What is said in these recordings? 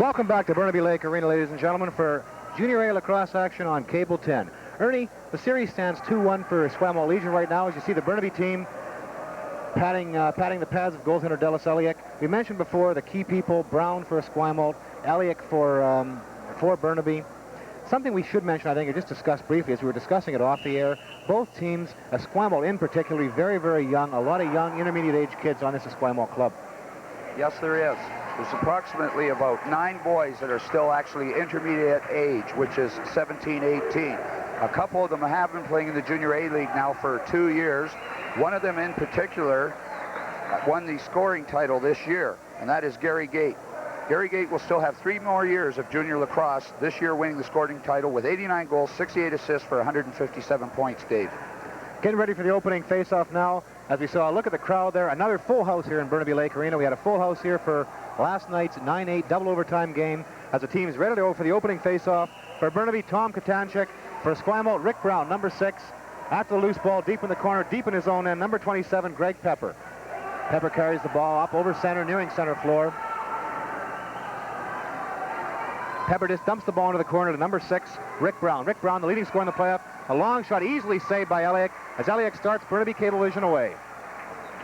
Welcome back to Burnaby Lake Arena, ladies and gentlemen, for Junior A lacrosse action on Cable 10. Ernie, the series stands 2-1 for Esquimalt Legion right now. As you see, the Burnaby team patting the pads of goaltender Dallas Eliuk. We mentioned before the key people: Brown for Esquimalt, Eliuk for Burnaby. Something we should mention, I think, or just discuss briefly, as we were discussing it off the air, both teams, Esquimalt in particular, very, very young, a lot of young intermediate-age kids on this Esquimalt club. Yes, there is. There's approximately about 9 boys that are still actually intermediate age, which is 17, 18. A couple of them have been playing in the Junior A League now for 2 years. One of them in particular won the scoring title this year, and that is Gary Gait. Gary Gait will still have 3 more years of junior lacrosse, this year winning the scoring title with 89 goals, 68 assists for 157 points, Dave. Getting ready for the opening face-off now. As we saw, look at the crowd there. Another full house here in Burnaby Lake Arena. We had a full house here for last night's 9-8 double overtime game as the team is ready to go for the opening face-off. For Burnaby, Tom Katanchik. For Esquimalt, Rick Brown, number 6. After the loose ball, deep in the corner, deep in his own end, number 27, Greg Pepper. Pepper carries the ball up over center, nearing center floor. Pepper just dumps the ball into the corner to number 6, Rick Brown. Rick Brown, the leading scorer in the playoff. A long shot, easily saved by Eliuk. As Eliuk starts, Burnaby Cablevision away.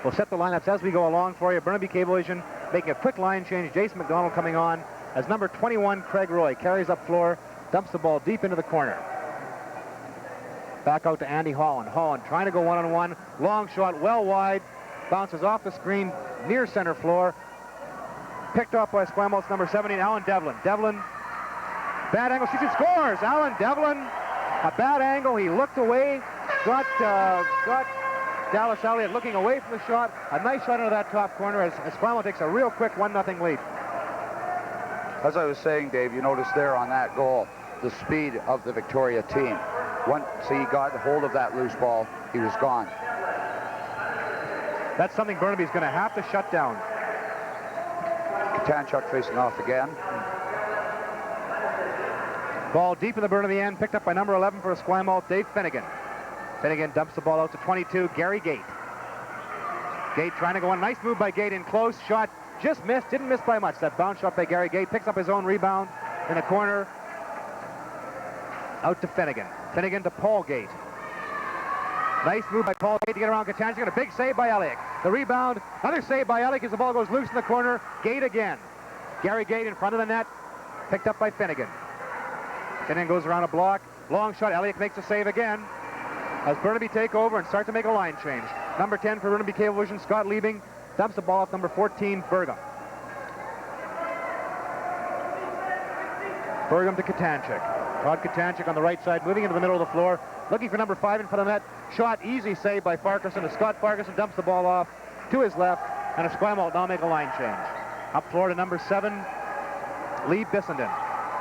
We'll set the lineups as we go along for you. Burnaby Cablevision making a quick line change. Jason McDonald coming on as number 21, Craig Roy, carries up floor, dumps the ball deep into the corner. Back out to Andy Holland. Holland trying to go one-on-one. Long shot, well wide. Bounces off the screen near center floor. Picked off by Esquimalt's number 17, Alan Devlin. Devlin, bad angle, shoots and scores. Alan Devlin, a bad angle. He looked away, got Dallas Eliuk looking away from the shot. A nice shot into that top corner as Esquimalt takes a real quick 1-0 lead. As I was saying, Dave, you notice there on that goal, the speed of the Victoria team. Once he got hold of that loose ball, he was gone. That's something Burnaby's going to have to shut down. Katanchuk facing off again. Ball deep in the Burnaby end, picked up by number 11 for Esquimalt, Dave Finnegan. Finnegan dumps the ball out to 22, Gary Gait. Gait trying to go on. Nice move by Gait in close. Shot just missed, didn't miss by much. That bounce shot by Gary Gait picks up his own rebound in the corner. Out to Finnegan. Finnegan to Paul Gait. Nice move by Paul Gait to get around Katanchik. And a big save by Eliuk. The rebound, another save by Eliuk as the ball goes loose in the corner. Gait again. Gary Gait in front of the net, picked up by Finnegan. Finnegan goes around a block. Long shot. Eliuk makes a save again as Burnaby take over and start to make a line change. Number 10 for Burnaby Cablevision, Scott Liebing, dumps the ball off number 14, Burgum. Burgum to Katanchik. Todd Katanchik on the right side, moving into the middle of the floor, looking for number 5 in front of the net. Shot, easy save by Farquharson as Scott Farquharson dumps the ball off to his left, and Esquimalt now make a line change. Up floor to number 7, Lee Bissenden.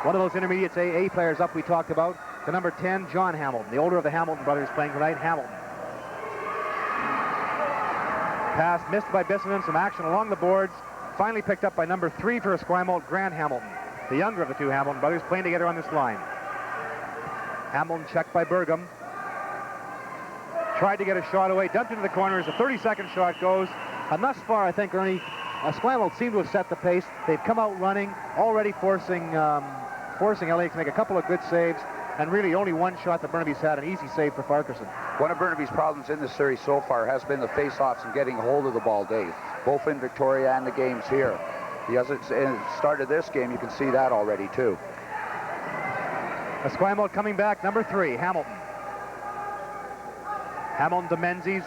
One of those intermediate AA players up we talked about. To number 10, John Hamilton, the older of the Hamilton brothers playing tonight, Hamilton. Pass missed by Bissenden, some action along the boards. Finally picked up by number 3 for Esquimalt, Grant Hamilton, the younger of the two Hamilton brothers playing together on this line. Hamilton checked by Burgum. Tried to get a shot away, dumped into the corner as the 30-second shot goes. And thus far, I think, Ernie, Esquimalt seem to have set the pace. They've come out running, already forcing Eliuk to make a couple of good saves. And really only one shot that Burnaby's had, an easy save for Farquharson. One of Burnaby's problems in this series so far has been the face-offs and getting a hold of the ball, Dave, both in Victoria and the games here. As it started this game, you can see that already, too. Esquimalt coming back, number 3, Hamilton. Hamilton to Menzies.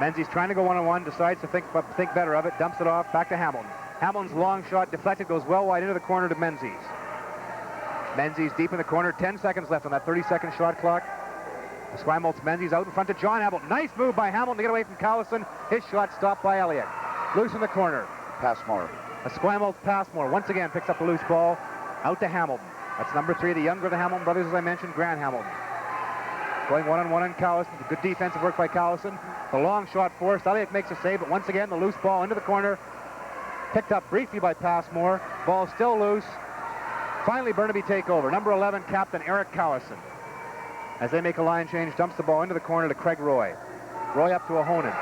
Menzies trying to go one-on-one, decides to think better of it, dumps it off, back to Hamilton. Hamilton's long shot deflected, goes well wide into the corner to Menzies. Menzies deep in the corner, 10 seconds left on that 30-second shot clock. Esquimalt's Menzies out in front to John Hamilton. Nice move by Hamilton to get away from Callison. His shot stopped by Eliuk. Loose in the corner. Passmore. Esquimalt's Passmore once again picks up the loose ball. Out to Hamilton. That's number 3, the younger of the Hamilton brothers, as I mentioned, Grant Hamilton. Going one-on-one on Callison. Good defensive work by Callison. The long shot forced. Eliuk makes a save, but once again the loose ball into the corner. Picked up briefly by Passmore. Ball still loose. Finally, Burnaby take over. Number 11, captain Eric Callison. As they make a line change, dumps the ball into the corner to Craig Roy. Roy up to Ahonen.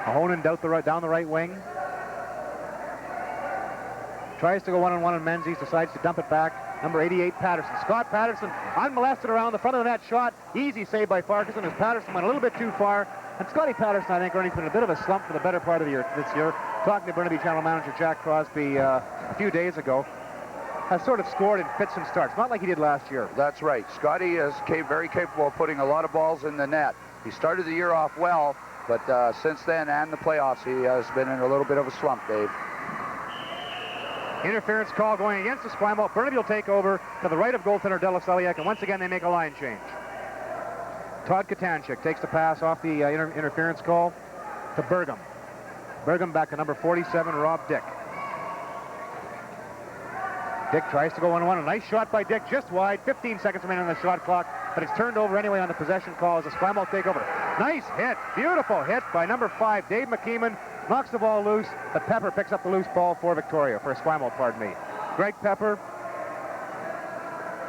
Ahonen down the right wing. Tries to go one-on-one on Menzies, decides to dump it back. Number 88, Patterson. Scott Patterson, unmolested around the front of the net shot. Easy save by Farquharson as Patterson went a little bit too far. And Scotty Patterson, I think, Ernie's been in a bit of a slump for the better part of the year this year. Talking to Burnaby General Manager Jack Crosby a few days ago, has sort of scored in fits and starts, not like he did last year. That's right. Scotty is very capable of putting a lot of balls in the net. He started the year off well, but since then and the playoffs, he has been in a little bit of a slump, Dave. Interference call going against the Esquimalt. Burnaby will take over to the right of goaltender Delis Eliuk, and once again they make a line change. Todd Katanchik takes the pass off the interference call to Burgum. Burgum back to number 47, Rob Dick. Dick tries to go 1-1. A nice shot by Dick, just wide. 15 seconds remaining on the shot clock, but it's turned over anyway on the possession call as the Esquimalt take over. Nice hit, beautiful hit by number 5, Dave McKeeman. Knocks the ball loose, but Pepper picks up the loose ball for Victoria, for Esquimalt, pardon me. Greg Pepper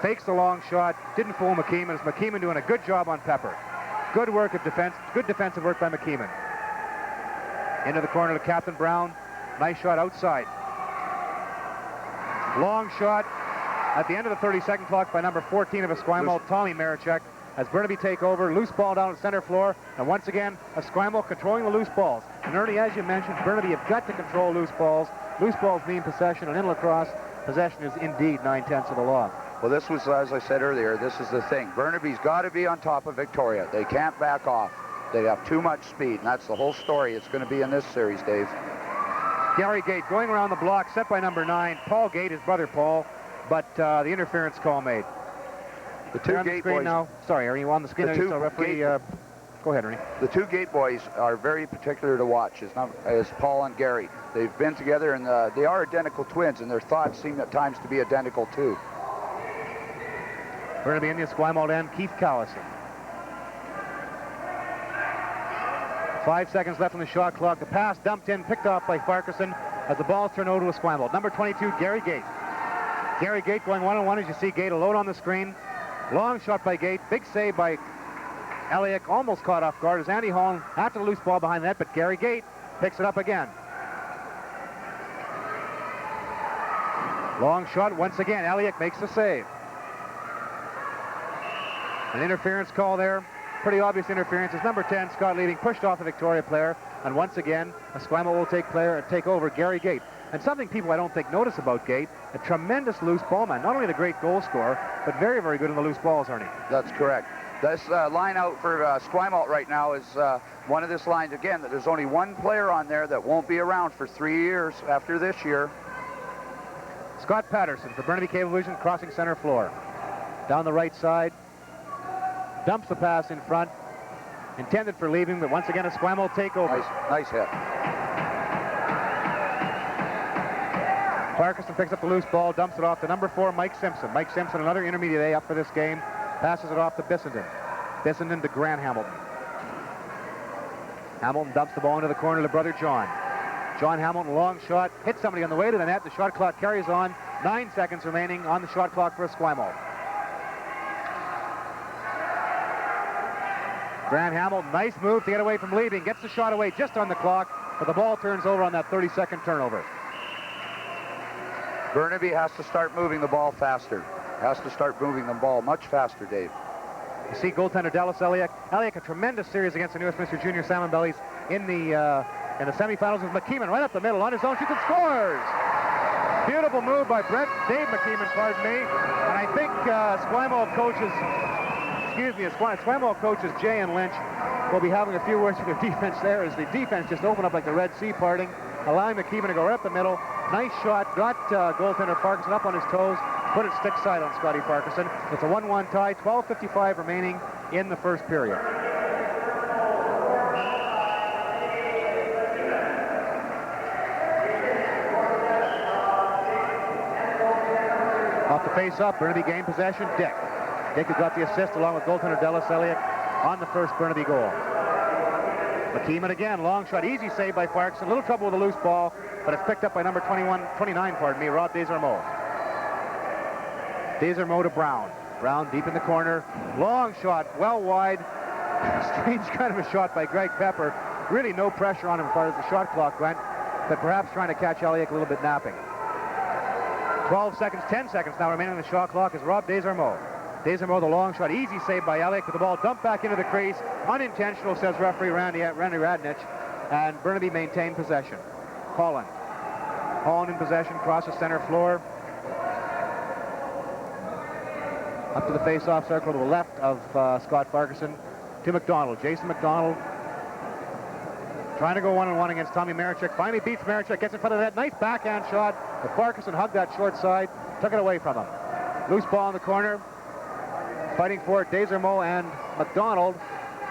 fakes the long shot, didn't fool McKeeman, as McKeeman doing a good job on Pepper. Good work of defense, good defensive work by McKeeman. Into the corner to Captain Brown, nice shot outside. Long shot at the end of the 30-second clock by number 14 of Esquimalt, Tommy Marechek, as Burnaby take over, loose ball down the center floor, and once again, Esquimalt controlling the loose balls. And Ernie, as you mentioned, Burnaby have got to control loose balls. Loose balls mean possession, and in lacrosse, possession is indeed 9/10 of the law. Well, this was, as I said earlier, this is the thing. Burnaby's got to be on top of Victoria. They can't back off. They have too much speed, and that's the whole story it's going to be in this series, Dave. Gary Gait going around the block, set by number 9. Paul Gait, his brother Paul, but the interference call made. The two Gait boys now. Sorry, are you on the screen? So referee, go ahead, Ernie. The two Gait boys are very particular to watch, as Paul and Gary. They've been together, and they are identical twins, and their thoughts seem at times to be identical too. Burnaby in the Esquimalt end, Keith Callison. 5 seconds left on the shot clock. The pass dumped in, picked off by Farquharson as the ball's turned over to Esquimalt. Number 22, Gary Gait. Gary Gait going one-on-one, as you see Gait alone on the screen. Long shot by Gait, big save by Eliuk, almost caught off guard as Andy Holland after the loose ball behind the net, but Gary Gait picks it up again. Long shot once again, Eliuk makes the save. An interference call there, pretty obvious interference. It's number 10, Scott Leading, pushed off the Victoria player, and once again, Esquimalt will take over Gary Gait. And something people I don't think notice about Gait, a tremendous loose ball man. Not only the great goal scorer, but very, very good in the loose balls, Ernie. That's correct. This line out for Esquimalt right now is one of this lines, again, that there's only one player on there that won't be around for 3 years after this year. Scott Patterson for Burnaby Cablevision, crossing center floor. Down the right side, dumps the pass in front, intended for leaving, but once again, Esquimalt take over. Nice hit. Farquharson picks up the loose ball, dumps it off to number 4, Mike Simpson. Mike Simpson, another intermediate A up for this game, passes it off to Bissenden. Bissenden to Grant Hamilton. Hamilton dumps the ball into the corner to brother John. John Hamilton, long shot, hits somebody on the way to the net. The shot clock carries on. 9 seconds remaining on the shot clock for Esquimalt. Grant Hamilton, nice move to get away from leaving. Gets the shot away just on the clock, but the ball turns over on that 30-second turnover. Burnaby has to start moving the ball faster. Has to start moving the ball much faster, Dave. You see goaltender Delis Eliuk. Eliuk, a tremendous series against the New Westminster Junior Salmon Bellies in the semifinals with McKeeman right up the middle on his own. Shoots and scores! Beautiful move by Dave McKeeman, pardon me. And I think Esquimalt coaches Jay and Lynch will be having a few words with their defense there as the defense just opened up like the Red Sea parting, allowing McKeeman to go right up the middle. Nice shot, got goaltender Farquharson up on his toes, put it stick side on Scotty Farquharson. It's a 1-1 tie, 12:55 remaining in the first period. Off the face-off, Burnaby gained possession, Dick. Dick who got the assist along with goaltender Delis Eliuk on the first Burnaby goal. McKeeman again, long shot, easy save by Farquharson. A little trouble with the loose ball, but it's picked up by number 29, Rod Desormeaux. Desormeaux to Brown. Brown deep in the corner. Long shot, well wide. Strange kind of a shot by Greg Pepper. Really no pressure on him as far as the shot clock went, but perhaps trying to catch Eliuk a little bit napping. 12 seconds, 10 seconds now remaining on the shot clock is Rob Desormeaux. Desormeaux, the long shot, easy save by Eliuk, with the ball dumped back into the crease. Unintentional, says referee Randy Radnich, and Burnaby maintained possession. Holland in possession, crosses center floor. Up to the face-off circle to the left of Scott Farquharson, to McDonald. Jason McDonald trying to go one-on-one against Tommy Marechek. Finally beats Marechek, gets in front of that. Nice backhand shot, but Farquharson hugged that short side, took it away from him. Loose ball in the corner. Fighting for it, Desormeaux and McDonald,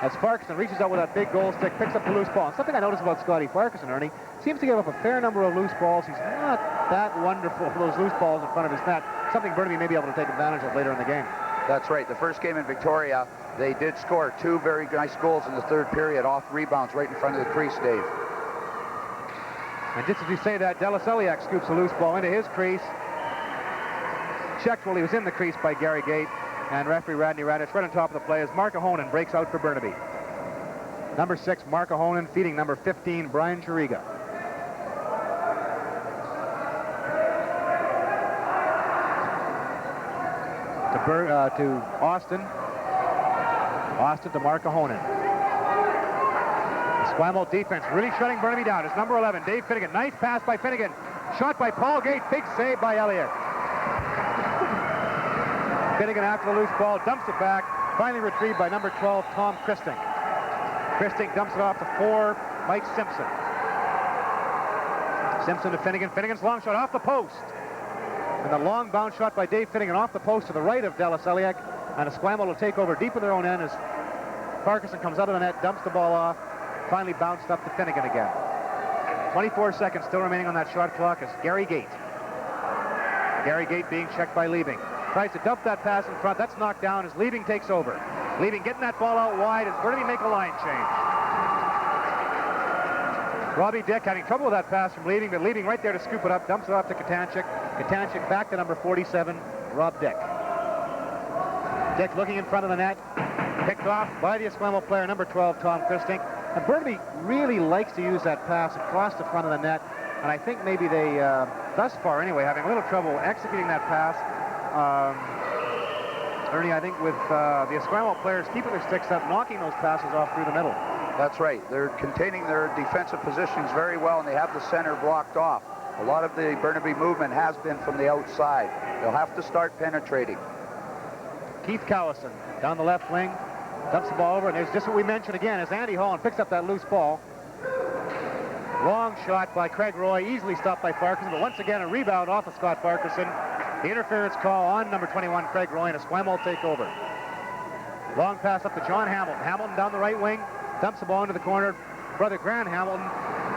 as Farquharson reaches out with that big goal stick, picks up the loose ball. And something I noticed about Scotty Farquharson, Ernie, seems to give up a fair number of loose balls. He's not that wonderful for those loose balls in front of his net. Something Burnaby may be able to take advantage of later in the game. That's right. The first game in Victoria, they did score 2 very nice goals in the third period off rebounds right in front of the crease, Dave. And just as we say that, Eliuk scoops a loose ball into his crease. Checked while he was in the crease by Gary Gait. And referee Randy Radnich right on top of the play as Mark Ahonen breaks out for Burnaby. Number 6, Mark Ahonen, feeding number 15, Brian Chiriga. To Austin. Austin to Mark Ahonen. The Esquimalt defense really shutting Burnaby down. It's number 11, Dave Finnegan. Nice pass by Finnegan. Shot by Paul Gait. Big save by Eliuk. Finnegan after the loose ball, dumps it back. Finally retrieved by number 12, Tom Christing. Christing dumps it off to 4, Mike Simpson. Simpson to Finnegan. Finnegan's long shot off the post. And the long bounce shot by Dave Finnegan off the post to the right of Eliuk. And Esquimalt will take over deep in their own end as Farquharson comes out of the net, dumps the ball off. Finally bounced up to Finnegan again. 24 seconds still remaining on that shot clock as Gary Gait. Gary Gait being checked by Liebing. Tries to dump that pass in front. That's knocked down as Liebing takes over. Liebing getting that ball out wide as Burnaby make a line change. Robbie Dick having trouble with that pass from Liebing, but Liebing right there to scoop it up, dumps it off to Katanchik. Katanchik back to number 47, Rob Dick. Dick looking in front of the net, picked off by the Esquimalt player, number 12, Tom Christing. And Burnaby really likes to use that pass across the front of the net, and I think maybe they, thus far anyway, having a little trouble executing that pass. Ernie, I think with the Esquimalt players keeping their sticks up, knocking those passes off through the middle. That's right. They're containing their defensive positions very well, and they have the center blocked off. A lot of the Burnaby movement has been from the outside. They'll have to start penetrating. Keith Callison down the left wing, dumps the ball over, and there's just what we mentioned again as Andy Holland picks up that loose ball. Long shot by Craig Roy, easily stopped by Farquharson, but once again a rebound off of Scott Farquharson. The interference call on number 21, Craig Roy, and Esquimalt take over. Long pass up to John Hamilton. Hamilton down the right wing, dumps the ball into the corner. Brother Grant Hamilton,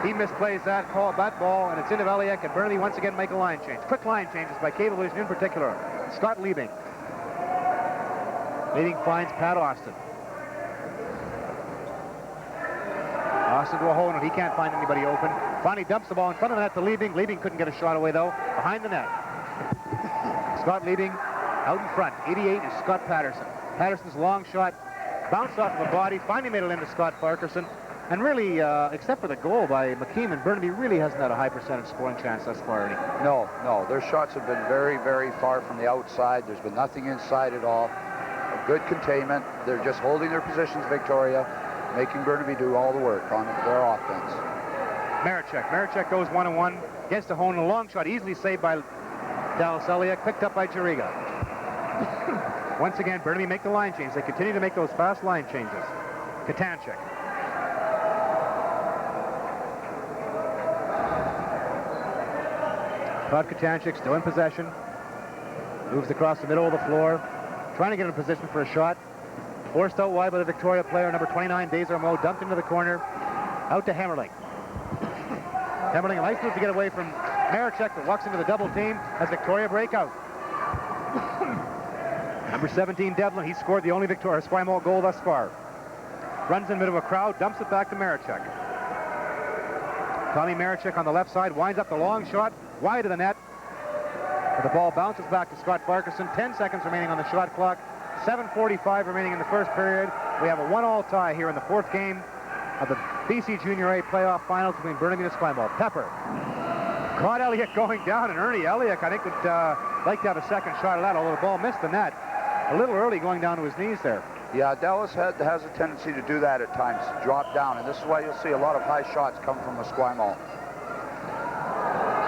he misplays that ball, and it's into Eliuk, and Burnaby once again make a line change. Quick line changes by Cablevision in particular. Scott Liebing. Liebing finds Pat Austin. Austin to a hole, and he can't find anybody open. Finally dumps the ball in front of the net to Liebing. Liebing couldn't get a shot away, though. Behind the net. Scott Liebing out in front. 88 is Scott Patterson. Patterson's long shot bounced off of a body, finally made it into Scott Farquharson. And really, except for the goal by McKeeman, Burnaby really hasn't had a high percentage scoring chance thus far, Ernie. No. Their shots have been very, very far from the outside. There's been nothing inside at all. A good containment. They're just holding their positions, Victoria, making Burnaby do all the work on their offense. Marechek goes one-on-one, gets to Honan, a long shot, easily saved by Eliuk, picked up by Chiriga. Once again, Burnaby make the line change. They continue to make those fast line changes. Katanchik. Todd Katanchik still in possession. Moves across the middle of the floor, trying to get in position for a shot. Forced out wide by the Victoria player, number 29, Desormeaux, dumped into the corner. Out to Hemmerling. Hemmerling, a nice move to get away from Marechek, that walks into the double team as Victoria break out. Number 17, Devlin, he scored the only Victoria Esquimalt goal thus far. Runs in the middle of a crowd, dumps it back to Marechek. Tommy Marechek on the left side, winds up the long shot, wide of the net. But the ball bounces back to Scott Farquharson. 10 seconds remaining on the shot clock. 7:45 remaining in the first period. We have a 1-all tie here in the fourth game of the BC Junior A playoff finals between Burnaby and Esquimalt. Pepper Caught Eliuk going down, and Ernie Eliuk, I think, would like to have a second shot at that, although the ball missed the net a little early going down to his knees there. Yeah, Dallas has a tendency to do that at times, drop down, and this is why you'll see a lot of high shots come from Esquimalt.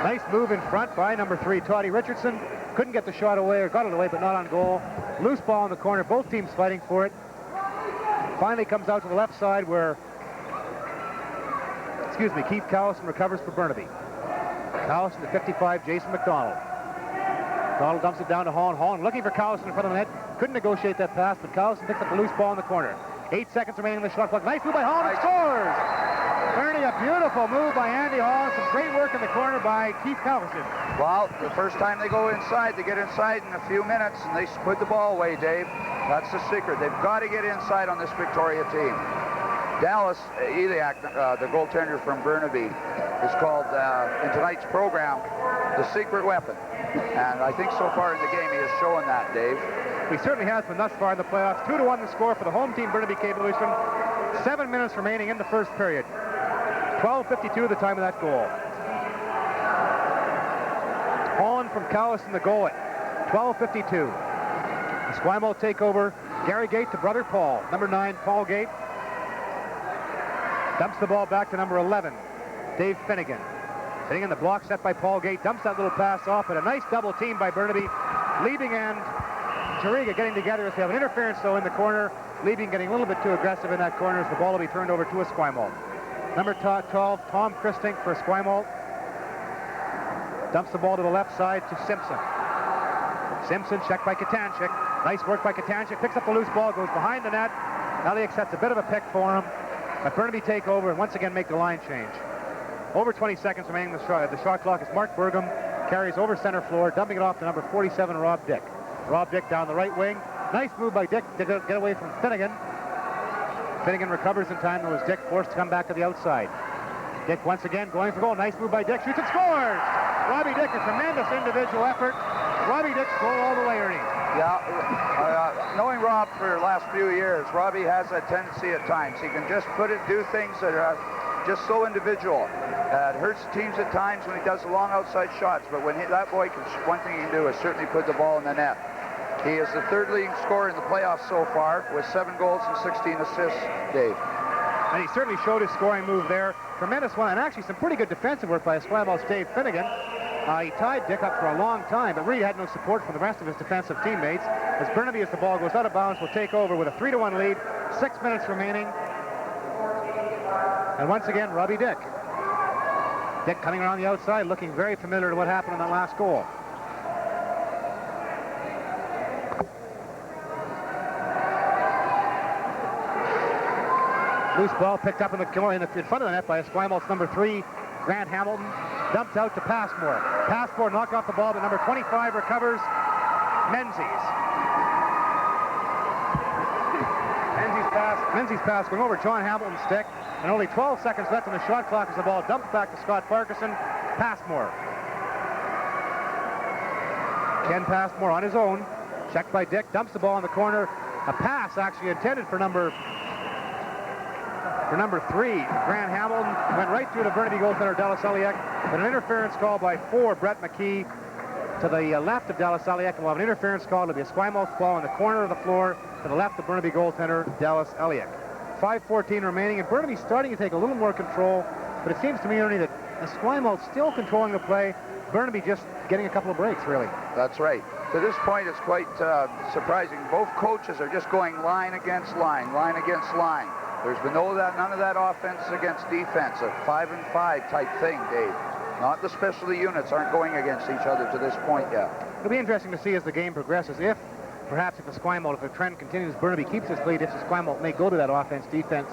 Nice move in front by number 3, Toddy Richardson. Couldn't get the shot away, or got it away, but not on goal. Loose ball in the corner, both teams fighting for it. Finally comes out to the left side where, Keith Callison recovers for Burnaby. Callison to 55, Jason McDonald. McDonald dumps it down to Holland. Holland looking for Callison in front of the net. Couldn't negotiate that pass, but Callison picks up the loose ball in the corner. 8 seconds remaining in the shot clock. Nice move by Holland, and scores! Ernie, a beautiful move by Andy Holland. Some great work in the corner by Keith Callison. Well, the first time they go inside, they get inside in a few minutes, and they put the ball away, Dave. That's the secret. They've got to get inside on this Victoria team. Dallas, Eliuk, the goaltender from Burnaby, is called, in tonight's program, the secret weapon. And I think so far in the game he has shown that, Dave. He certainly has been thus far in the playoffs. 2-1 the score for the home team, Burnaby Cablevision. 7 minutes remaining in the first period. 12:52 the time of that goal. Holland from Callison the goal at 12:52. Esquimalt take over. Gary Gait to brother Paul. Number 9, Paul Gait. Dumps the ball back to number 11, Dave Finnegan. Finnegan, the block set by Paul Gait, dumps that little pass off, and a nice double team by Burnaby. Liebing and Jariga getting together as they have an interference, though, in the corner. Liebing getting a little bit too aggressive in that corner as the ball will be turned over to Esquimalt. Number 12, Tom Christink for Esquimalt. Dumps the ball to the left side to Simpson. Simpson checked by Katanchik. Nice work by Katanchik. Picks up the loose ball, goes behind the net. Eliuk sets a bit of a pick for him. But Burnaby take over and once again make the line change. Over 20 seconds remaining. The shot clock is Mark Burgum. Carries over center floor, dumping it off to number 47, Rob Dick. Rob Dick down the right wing. Nice move by Dick to get away from Finnegan. Finnegan recovers in time. It was Dick forced to come back to the outside. Dick once again going for goal. Nice move by Dick. Shoots and scores! Robbie Dick, a tremendous individual effort. Robbie Dick's goal all the way, Ernie. Yeah, knowing Rob for the last few years, Robbie has a tendency at times. He can just do things that are just so individual. It hurts teams at times when he does the long outside shots, but when that boy can, one thing he can do is certainly put the ball in the net. He is the third leading scorer in the playoffs so far with 7 goals and 16 assists, Dave. And he certainly showed his scoring move there. Tremendous one, and actually some pretty good defensive work by Esquimalt's Dave Finnegan. He tied Dick up for a long time, but really had no support from the rest of his defensive teammates. As Burnaby, as the ball goes out of bounds, will take over with a 3-1 lead. 6 minutes remaining. And once again, Robbie Dick. Dick coming around the outside, looking very familiar to what happened in that last goal. Loose ball picked up in front of the net by Esquimalt's number 3, Grant Hamilton. Dumped out to Passmore. Passmore knocked off the ball, but number 25 recovers. Menzies. Menzies pass going over John Hamilton's stick, and only 12 seconds left on the shot clock as the ball dumped back to Scott Parkinson. Passmore. Ken Passmore on his own. Checked by Dick. Dumps the ball in the corner. A pass actually intended for number 3, Grant Hamilton, went right through the Burnaby goaltender, Dallas Eliuk, but an interference call by 4, Brett McKee, to the left of Dallas Eliuk, and we'll have an interference call to the Esquimalt's ball in the corner of the floor to the left of Burnaby goaltender, Dallas Eliuk. 5:14 remaining, and Burnaby's starting to take a little more control, but it seems to me, Ernie, that Esquimalt's still controlling the play, Burnaby just getting a couple of breaks, really. That's right. To this point, it's quite surprising. Both coaches are just going line against line, line against line. There's been none of that offense against defense, a 5-and-5 type thing, Dave. Not the specialty units aren't going against each other to this point yet. It'll be interesting to see as the game progresses if Esquimalt, if the trend continues, Burnaby keeps his lead, if Esquimalt may go to that offense-defense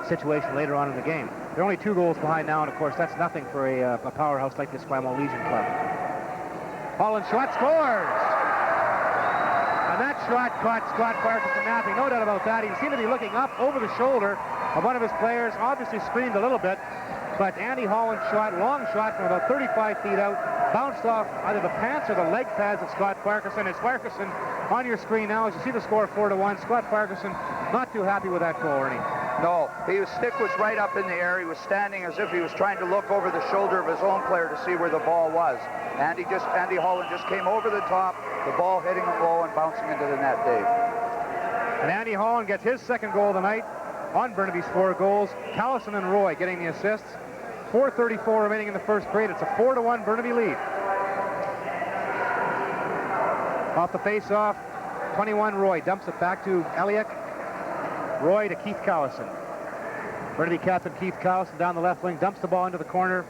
situation later on in the game. They're only 2 goals behind now, and of course that's nothing for a powerhouse like the Esquimalt Legion Club. Holland shot scores! And that shot caught Scott Parkinson napping, no doubt about that. He seemed to be looking up over the shoulder of one of his players, obviously screamed a little bit, but Andy Holland's shot, long shot from about 35 feet out, bounced off either the pants or the leg pads of Scott Parkinson. It's Parkinson on your screen now as you see the score 4-1. Scott Parkinson not too happy with that goal, Ernie. No, his stick was right up in the air. He was standing as if he was trying to look over the shoulder of his own player to see where the ball was. Andy Holland just came over the top, the ball hitting him low and bouncing into the net, Dave. And Andy Holland gets his second goal of the night on Burnaby's 4 goals. Callison and Roy getting the assists. 4:34 remaining in the first period. It's a 4-1 Burnaby lead. Off the face-off, 21 Roy dumps it back to Eliuk. Roy to Keith Callison. Burnaby captain Keith Callison down the left wing, dumps the ball into the corner.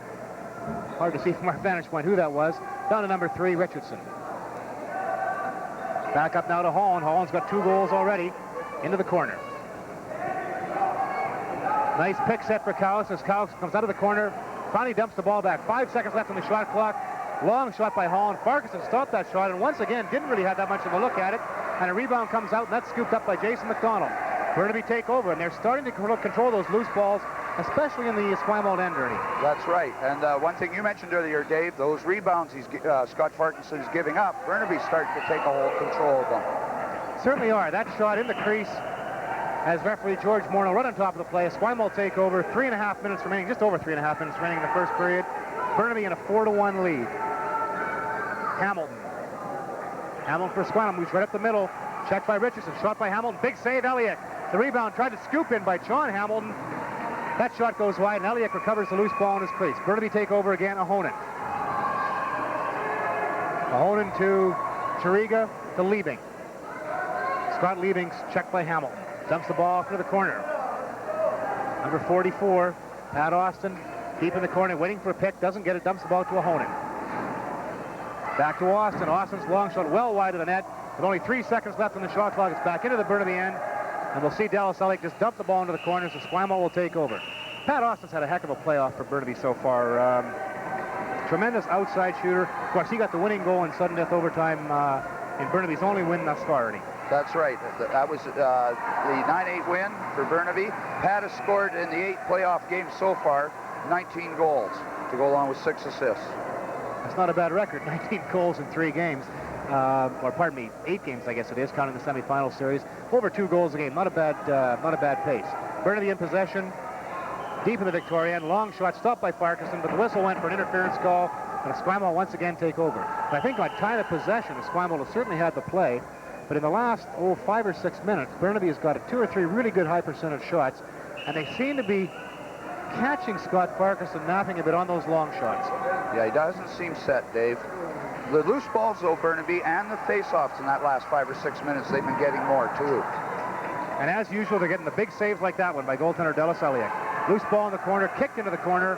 Hard to see from our vantage point who that was. Down to number 3, Richardson. Back up now to Holland. Holland's got 2 goals already. Into the corner. Nice pick set for Callison as Callison comes out of the corner. Finally dumps the ball back. 5 seconds left on the shot clock. Long shot by Holland. Farquharson stopped that shot and once again didn't really have that much of a look at it. And a rebound comes out and that's scooped up by Jason McDonald. Burnaby take over and they're starting to control those loose balls, especially in the Esquimalt end, Ernie. That's right. And one thing you mentioned earlier, Dave, those rebounds Scott Farquharson is giving up, Burnaby's starting to take a whole control of them. Certainly are. That shot in the crease as referee George Morneau right on top of the play. Esquimalt take over. 3.5 minutes remaining, just over 3.5 minutes remaining in the first period. Burnaby in a 4-1 lead. Hamilton. Hamilton for Esquimalt, moves right up the middle. Checked by Richardson, shot by Hamilton. Big save, Eliuk. The rebound tried to scoop in by John Hamilton. That shot goes wide, and Eliuk recovers the loose ball in his crease. Burnaby take over again, Ahonen. Ahonen to Chiriga to Liebing. Scott Liebing checked by Hamilton. Dumps the ball off into the corner. Number 44, Pat Austin, deep in the corner, waiting for a pick, doesn't get it, dumps the ball to Ahonen. Back to Austin. Austin's long shot well wide of the net. With only 3 seconds left on the shot clock, it's back into the Burnaby end. And we'll see Dallas Eliuk just dump the ball into the corner, so Esquimalt will take over. Pat Austin's had a heck of a playoff for Burnaby so far. Tremendous outside shooter. Of course, he got the winning goal in sudden death overtime in Burnaby's only win thus far, Ernie. That's right. That was the 9-8 win for Burnaby. Pat has scored in the 8 playoff games so far 19 goals to go along with 6 assists. That's not a bad record. 19 goals in 3 games. Or pardon me, 8 games, I guess it is, counting the semifinal series. Over 2 goals a game. Not a bad pace. Burnaby in possession, deep in the Victoria end. Long shot stopped by Farquharson, but the whistle went for an interference call, and Esquimalt once again take over. And I think on time of possession, Esquimalt has certainly had the play, but in the last 5 or 6 minutes, Burnaby has got 2 or 3 really good high percentage shots, and they seem to be catching Scott Farquharson napping a bit on those long shots. Yeah, he doesn't seem set, Dave. The loose balls, though, Burnaby, and the face-offs in that last 5 or 6 minutes, they've been getting more, too. And as usual, they're getting the big saves like that one by goaltender Dallas Eliuk. Loose ball in the corner, kicked into the corner.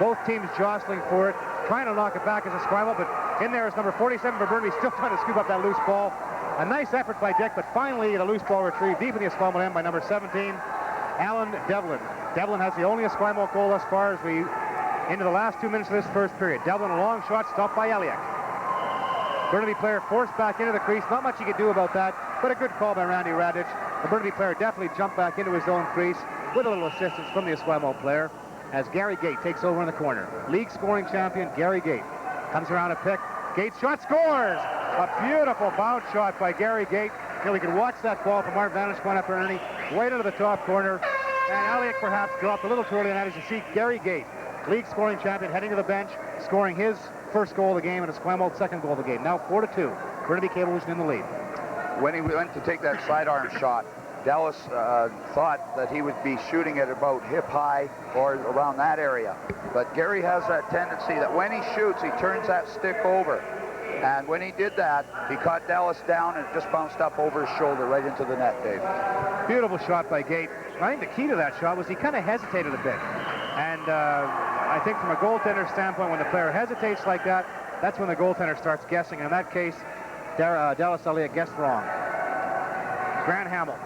Both teams jostling for it, trying to knock it back as Esquimalt, but in there is number 47 for Burnaby, still trying to scoop up that loose ball. A nice effort by Dick, but finally the loose ball retrieved deep in the Esquimalt end by number 17, Alan Devlin. Devlin has the only Esquimalt goal thus far as we into the last 2 minutes of this first period. Devlin, a long shot, stopped by Eliuk. Burnaby player forced back into the crease. Not much he could do about that, but a good call by Randy Radich. The Burnaby player definitely jumped back into his own crease with a little assistance from the Esquimalt player as Gary Gait takes over in the corner. League scoring champion Gary Gait comes around a pick. Gait shot, scores! A beautiful bounce shot by Gary Gait. You know, we could watch that ball from our vantage point up, Ernie, right into the top corner. And Eliuk perhaps dropped a little too early on that as you see Gary Gait, league scoring champion, heading to the bench, scoring his first goal of the game and Esquimalt's second goal of the game. Now 4-2. Burnaby Cablevision in the lead. When he went to take that sidearm shot, Dallas thought that he would be shooting at about hip high or around that area. But Gary has that tendency that when he shoots, he turns that stick over. And when he did that, he caught Dallas down and it just bounced up over his shoulder right into the net, Dave. Beautiful shot by Gait. I think the key to that shot was he kind of hesitated a bit. And I think from a goaltender standpoint, when the player hesitates like that, that's when the goaltender starts guessing. And in that case, Dallas Eliuk guessed wrong. Grant Hamilton.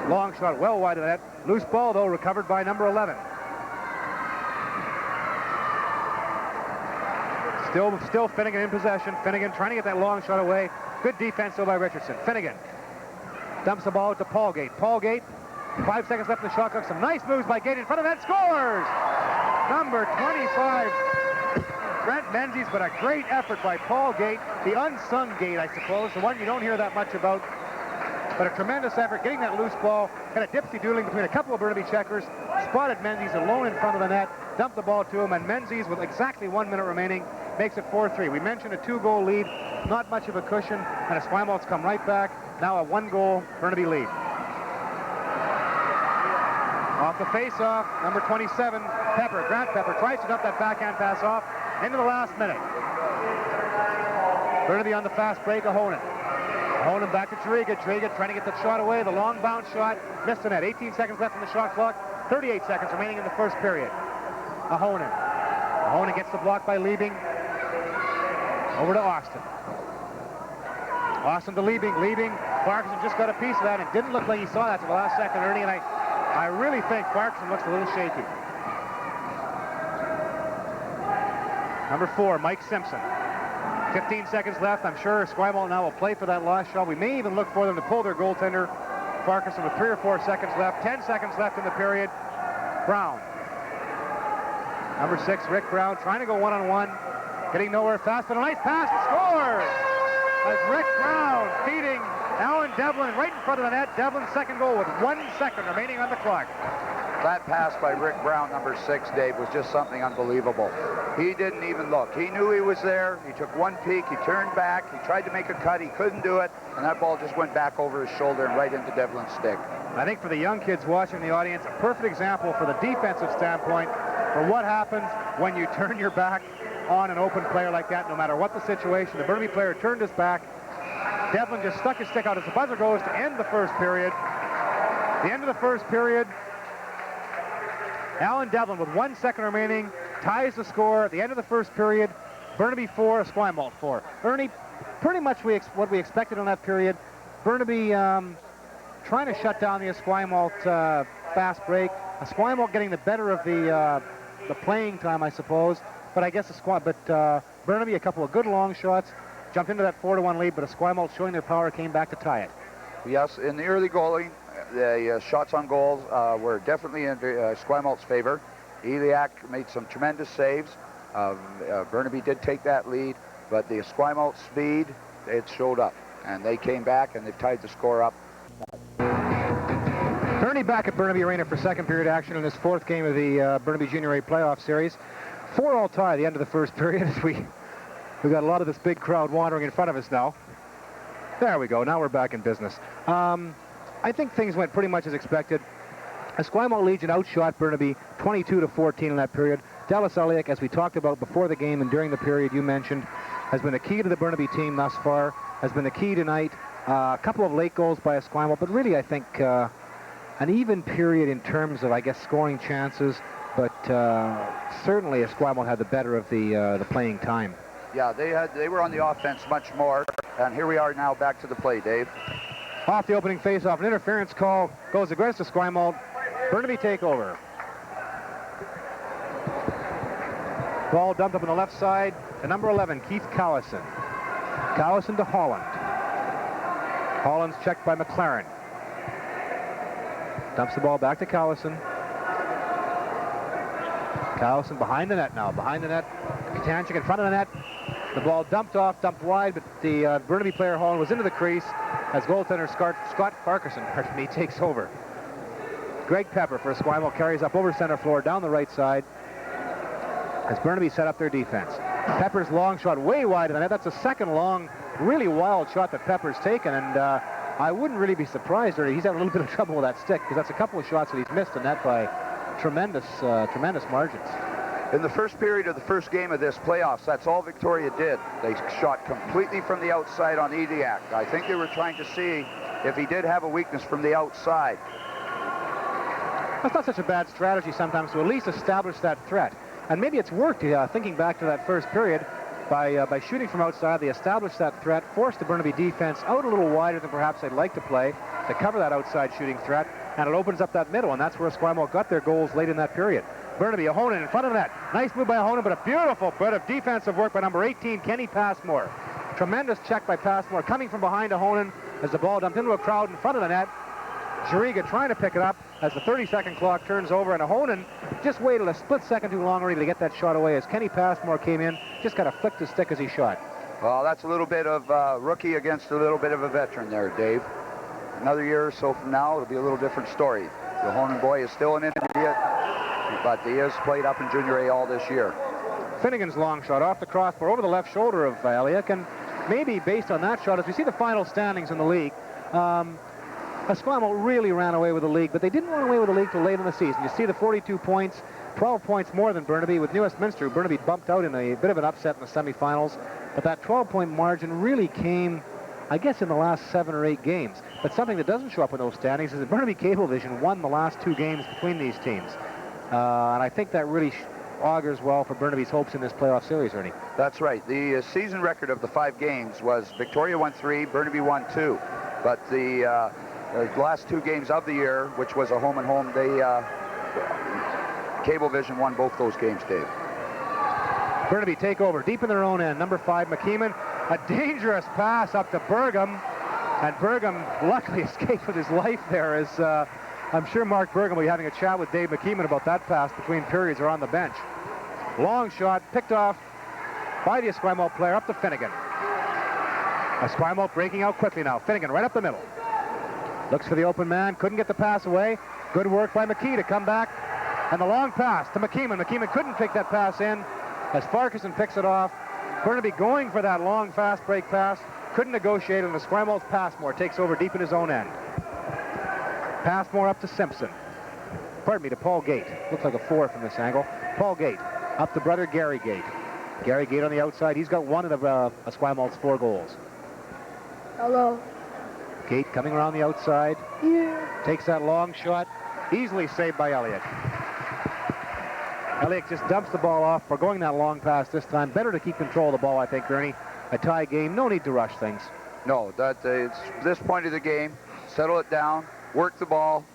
Long shot well wide of the net. Loose ball, though, recovered by number 11. Still Finnegan in possession. Finnegan trying to get that long shot away. Good defense, though, by Richardson. Finnegan dumps the ball to Paul Gait. Paul Gait, 5 seconds left in the shot clock. Some nice moves by Gait in front of that. Scores! Number 25, Brent Menzies, but a great effort by Paul Gait. The unsung Gait, I suppose. The one you don't hear that much about. But a tremendous effort getting that loose ball Got a dipsy-doodling between a couple of Burnaby checkers. Spotted Menzies alone in front of the net. Dumped the ball to him, and Menzies, with exactly 1 minute remaining, makes it 4-3. We mentioned a 2-goal lead. Not much of a cushion, and Esquimalt's come right back. Now a 1-goal Burnaby lead. Off the face-off, number 27, Pepper. Grant Pepper tries to dump that backhand pass off into the last minute. Burnaby on the fast break, Ahonen. Ahonen back to Juriga. Juriga trying to get the shot away. The long bounce shot. Missed the net. 18 seconds left on the shot clock. 38 seconds remaining in the first period. Ahonen. Ahonen gets the block by Liebing. Over to Austin. Austin to Liebing. Liebing. Parkinson just got a piece of that. It didn't look like he saw that to the last second, Ernie, and I really think Parkinson looks a little shaky. Number 4, Mike Simpson. 15 seconds left. I'm sure Esquimalt now will play for that last shot. We may even look for them to pull their goaltender, Parkinson, with 3 or 4 seconds left. 10 seconds left in the period. Brown. Number 6, Rick Brown, trying to go one-on-one. Getting nowhere fast, but a nice pass to score! As Rick Brown feeding Alan Devlin right in front of the net. Devlin's second goal with 1 second remaining on the clock. That pass by Rick Brown, number 6, Dave, was just something unbelievable. He didn't even look. He knew he was there. He took one peek. He turned back. He tried to make a cut. He couldn't do it. And that ball just went back over his shoulder and right into Devlin's stick. I think for the young kids watching the audience, a perfect example for the defensive standpoint for what happens when you turn your back on an open player like that, no matter what the situation. The Burnaby player turned his back. Devlin just stuck his stick out as the buzzer goes to end the first period. The end of the first period. Alan Devlin, with 1 second remaining, ties the score at the end of the first period. Burnaby 4, Esquimalt 4. Ernie, pretty much what we expected in that period. Burnaby trying to shut down the Esquimalt fast break. Esquimalt getting the better of the playing time, I suppose. But I guess Burnaby, a couple of good long shots, jumped into that 4-1 lead, but Esquimalt, showing their power, came back to tie it. Yes, in the early goaling, the shots on goals were definitely in Esquimalt's favor. Eliuk made some tremendous saves. Burnaby did take that lead, but the Esquimalt speed, it showed up. And they came back, and they've tied the score up. Ernie back at Burnaby Arena for second period action in this 4th game of the Burnaby Junior A playoff series. 4-all tie at the end of the first period. We've got a lot of this big crowd wandering in front of us now. There we go. Now we're back in business. I think things went pretty much as expected. Esquimalt Legion outshot Burnaby 22-14 in that period. Dallas Eliuk, as we talked about before the game and during the period you mentioned, has been the key to the Burnaby team thus far, has been the key tonight. A couple of late goals by Esquimalt, but really I think an even period in terms of, I guess, scoring chances, but certainly Esquimalt had the better of the playing time. Yeah, they were on the offense much more, and here we are now back to the play, Dave. Off the opening face-off, an interference call goes against Esquimalt. Burnaby take over. Ball dumped up on the left side to number 11, Keith Cowison. Cowison to Holland. Holland's checked by McLaren. Dumps the ball back to Cowison. Cowison behind the net now, behind the net. Katanchik in front of the net. The ball dumped off, dumped wide, but the Burnaby player Holland was into the crease as goaltender Scott Farquharson takes over. Greg Pepper for Esquimalt carries up over center floor down the right side as Burnaby set up their defense. Pepper's long shot way wide of the net. That's a second long, really wild shot that Pepper's taken, and I wouldn't really be surprised, or he's had a little bit of trouble with that stick, because that's a couple of shots that he's missed the net by tremendous margins. In the first period of the first game of this playoffs, that's all Victoria did. They shot completely from the outside on Eliuk. I think they were trying to see if he did have a weakness from the outside. That's not such a bad strategy sometimes to at least establish that threat. And maybe it's worked, thinking back to that first period, by shooting from outside. They established that threat, forced the Burnaby defense out a little wider than perhaps they'd like to play to cover that outside shooting threat, and it opens up that middle, and that's where Esquimalt got their goals late in that period. Burnaby, Ahonen in front of the net. Nice move by Ahonen, but a beautiful bit of defensive work by number 18, Kenny Passmore. Tremendous check by Passmore, coming from behind Ahonen as the ball dumped into a crowd in front of the net. Juriga trying to pick it up as the 30-second clock turns over, and Ahonen just waited a split second too long already to get that shot away as Kenny Passmore came in, just kind of flicked his stick as he shot. Well, that's a little bit of rookie against a little bit of a veteran there, Dave. another year or so from now, it'll be a little different story. The Honan boy is still an intermediate, but he has played up in Junior A all this year. Finnegan's long shot off the crossbar over the left shoulder of Eliuk, and maybe based on that shot, as we see the final standings in the league, Esquimalt really ran away with the league, but they didn't run away with the league till late in the season. You see the 42 points, 12 points more than Burnaby. With New Westminster, Burnaby bumped out in a bit of an upset in the semifinals, but that 12-point margin really came, I guess, in the last 7 or 8 games. But something that doesn't show up in those standings is that Burnaby Cablevision won the last 2 games between these teams. And I think that really augurs well for Burnaby's hopes in this playoff series, Ernie. That's right. The season record of the 5 games was Victoria won 3, Burnaby won 2. But the last 2 games of the year, which was a home and home, Cablevision won both those games, Dave. Burnaby take over deep in their own end. Number 5, McKeeman. A dangerous pass up to Burgum. And Burgum luckily escaped with his life there, as I'm sure Mark Burgum will be having a chat with Dave McKeeman about that pass between periods or on the bench. Long shot picked off by the Esquimalt player up to Finnegan. Esquimalt breaking out quickly now. Finnegan right up the middle. Looks for the open man. Couldn't get the pass away. Good work by McKee to come back. And the long pass to McKeeman. McKeeman couldn't pick that pass in as Farquharson picks it off. Burnaby going for that long fast break pass. Couldn't negotiate, and Esquimalt's Passmore takes over deep in his own end. Passmore up to Simpson. Pardon me, to Paul Gait. Looks like a 4 from this angle. Paul Gait up to brother Gary Gait. Gary Gait on the outside. He's got one of Esquimalt's 4 goals. Hello. Gait coming around the outside. Yeah. Takes that long shot. Easily saved by Eliuk. Eliuk just dumps the ball off for going that long pass this time. Better to keep control of the ball, I think, Ernie. A tie game. No need to rush things. No, it's this point of the game. Settle it down. Work the ball.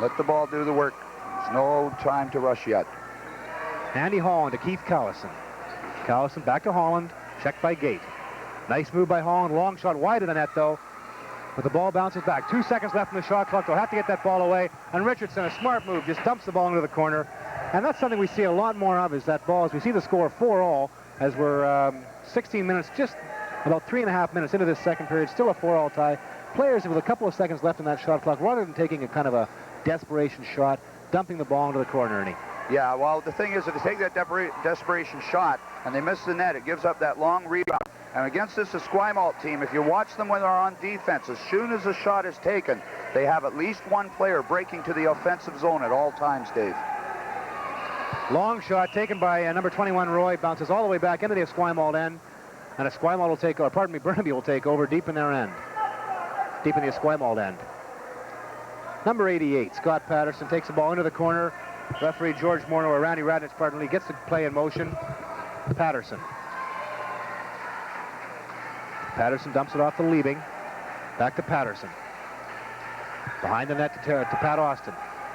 Let the ball do the work. There's no time to rush yet. Andy Holland to Keith Callison. Callison back to Holland. Checked by Gait. Nice move by Holland. Long shot wide of the net, though. But the ball bounces back. 2 seconds left in the shot clock. They'll have to get that ball away. And Richardson, a smart move, just dumps the ball into the corner. And that's something we see a lot more of, is that ball, as we see the score 4-all, as we're 16 minutes, just about 3.5 minutes into this second period, still a 4-all tie. Players with a couple of seconds left in that shot clock, rather than taking a kind of a desperation shot, dumping the ball into the corner, Ernie. Yeah, well, the thing is, if they take that desperation shot and they miss the net, it gives up that long rebound. And against this Esquimalt team, if you watch them when they're on defense, as soon as a shot is taken, they have at least one player breaking to the offensive zone at all times, Dave. Long shot taken by number 21, Roy, bounces all the way back into the Esquimalt end. And Esquimalt will take, or pardon me, Burnaby will take over deep in their end. Deep in the Esquimalt end. Number 88, Scott Patterson, takes the ball into the corner. Referee George Morneau, or Randy Radnich, pardon me, gets the play in motion. Patterson. Patterson dumps it off to Liebing. Back to Patterson. Behind the net to Pat Austin.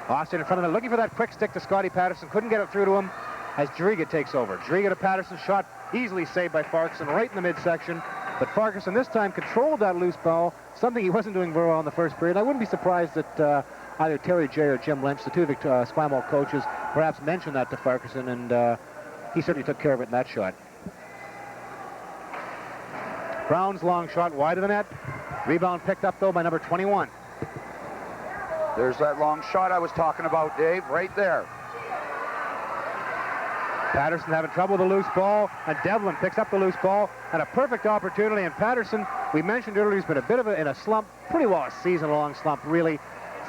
Austin in front of it, looking for that quick stick to Scotty Patterson. Couldn't get it through to him as Driga takes over. Driga to Patterson, shot easily saved by Farquharson right in the midsection. But Farquharson this time controlled that loose ball, something he wasn't doing very well in the first period. I wouldn't be surprised that either Terry J or Jim Lynch, the two Esquimalt coaches, perhaps mentioned that to Farquharson, and he certainly took care of it in that shot. Brown's long shot wide of the net. Rebound picked up, though, by number 21. There's that long shot I was talking about, Dave, right there. Patterson having trouble with the loose ball, and Devlin picks up the loose ball, and a perfect opportunity. And Patterson, we mentioned earlier, he's been a bit of in a slump, pretty well a season-long slump, really.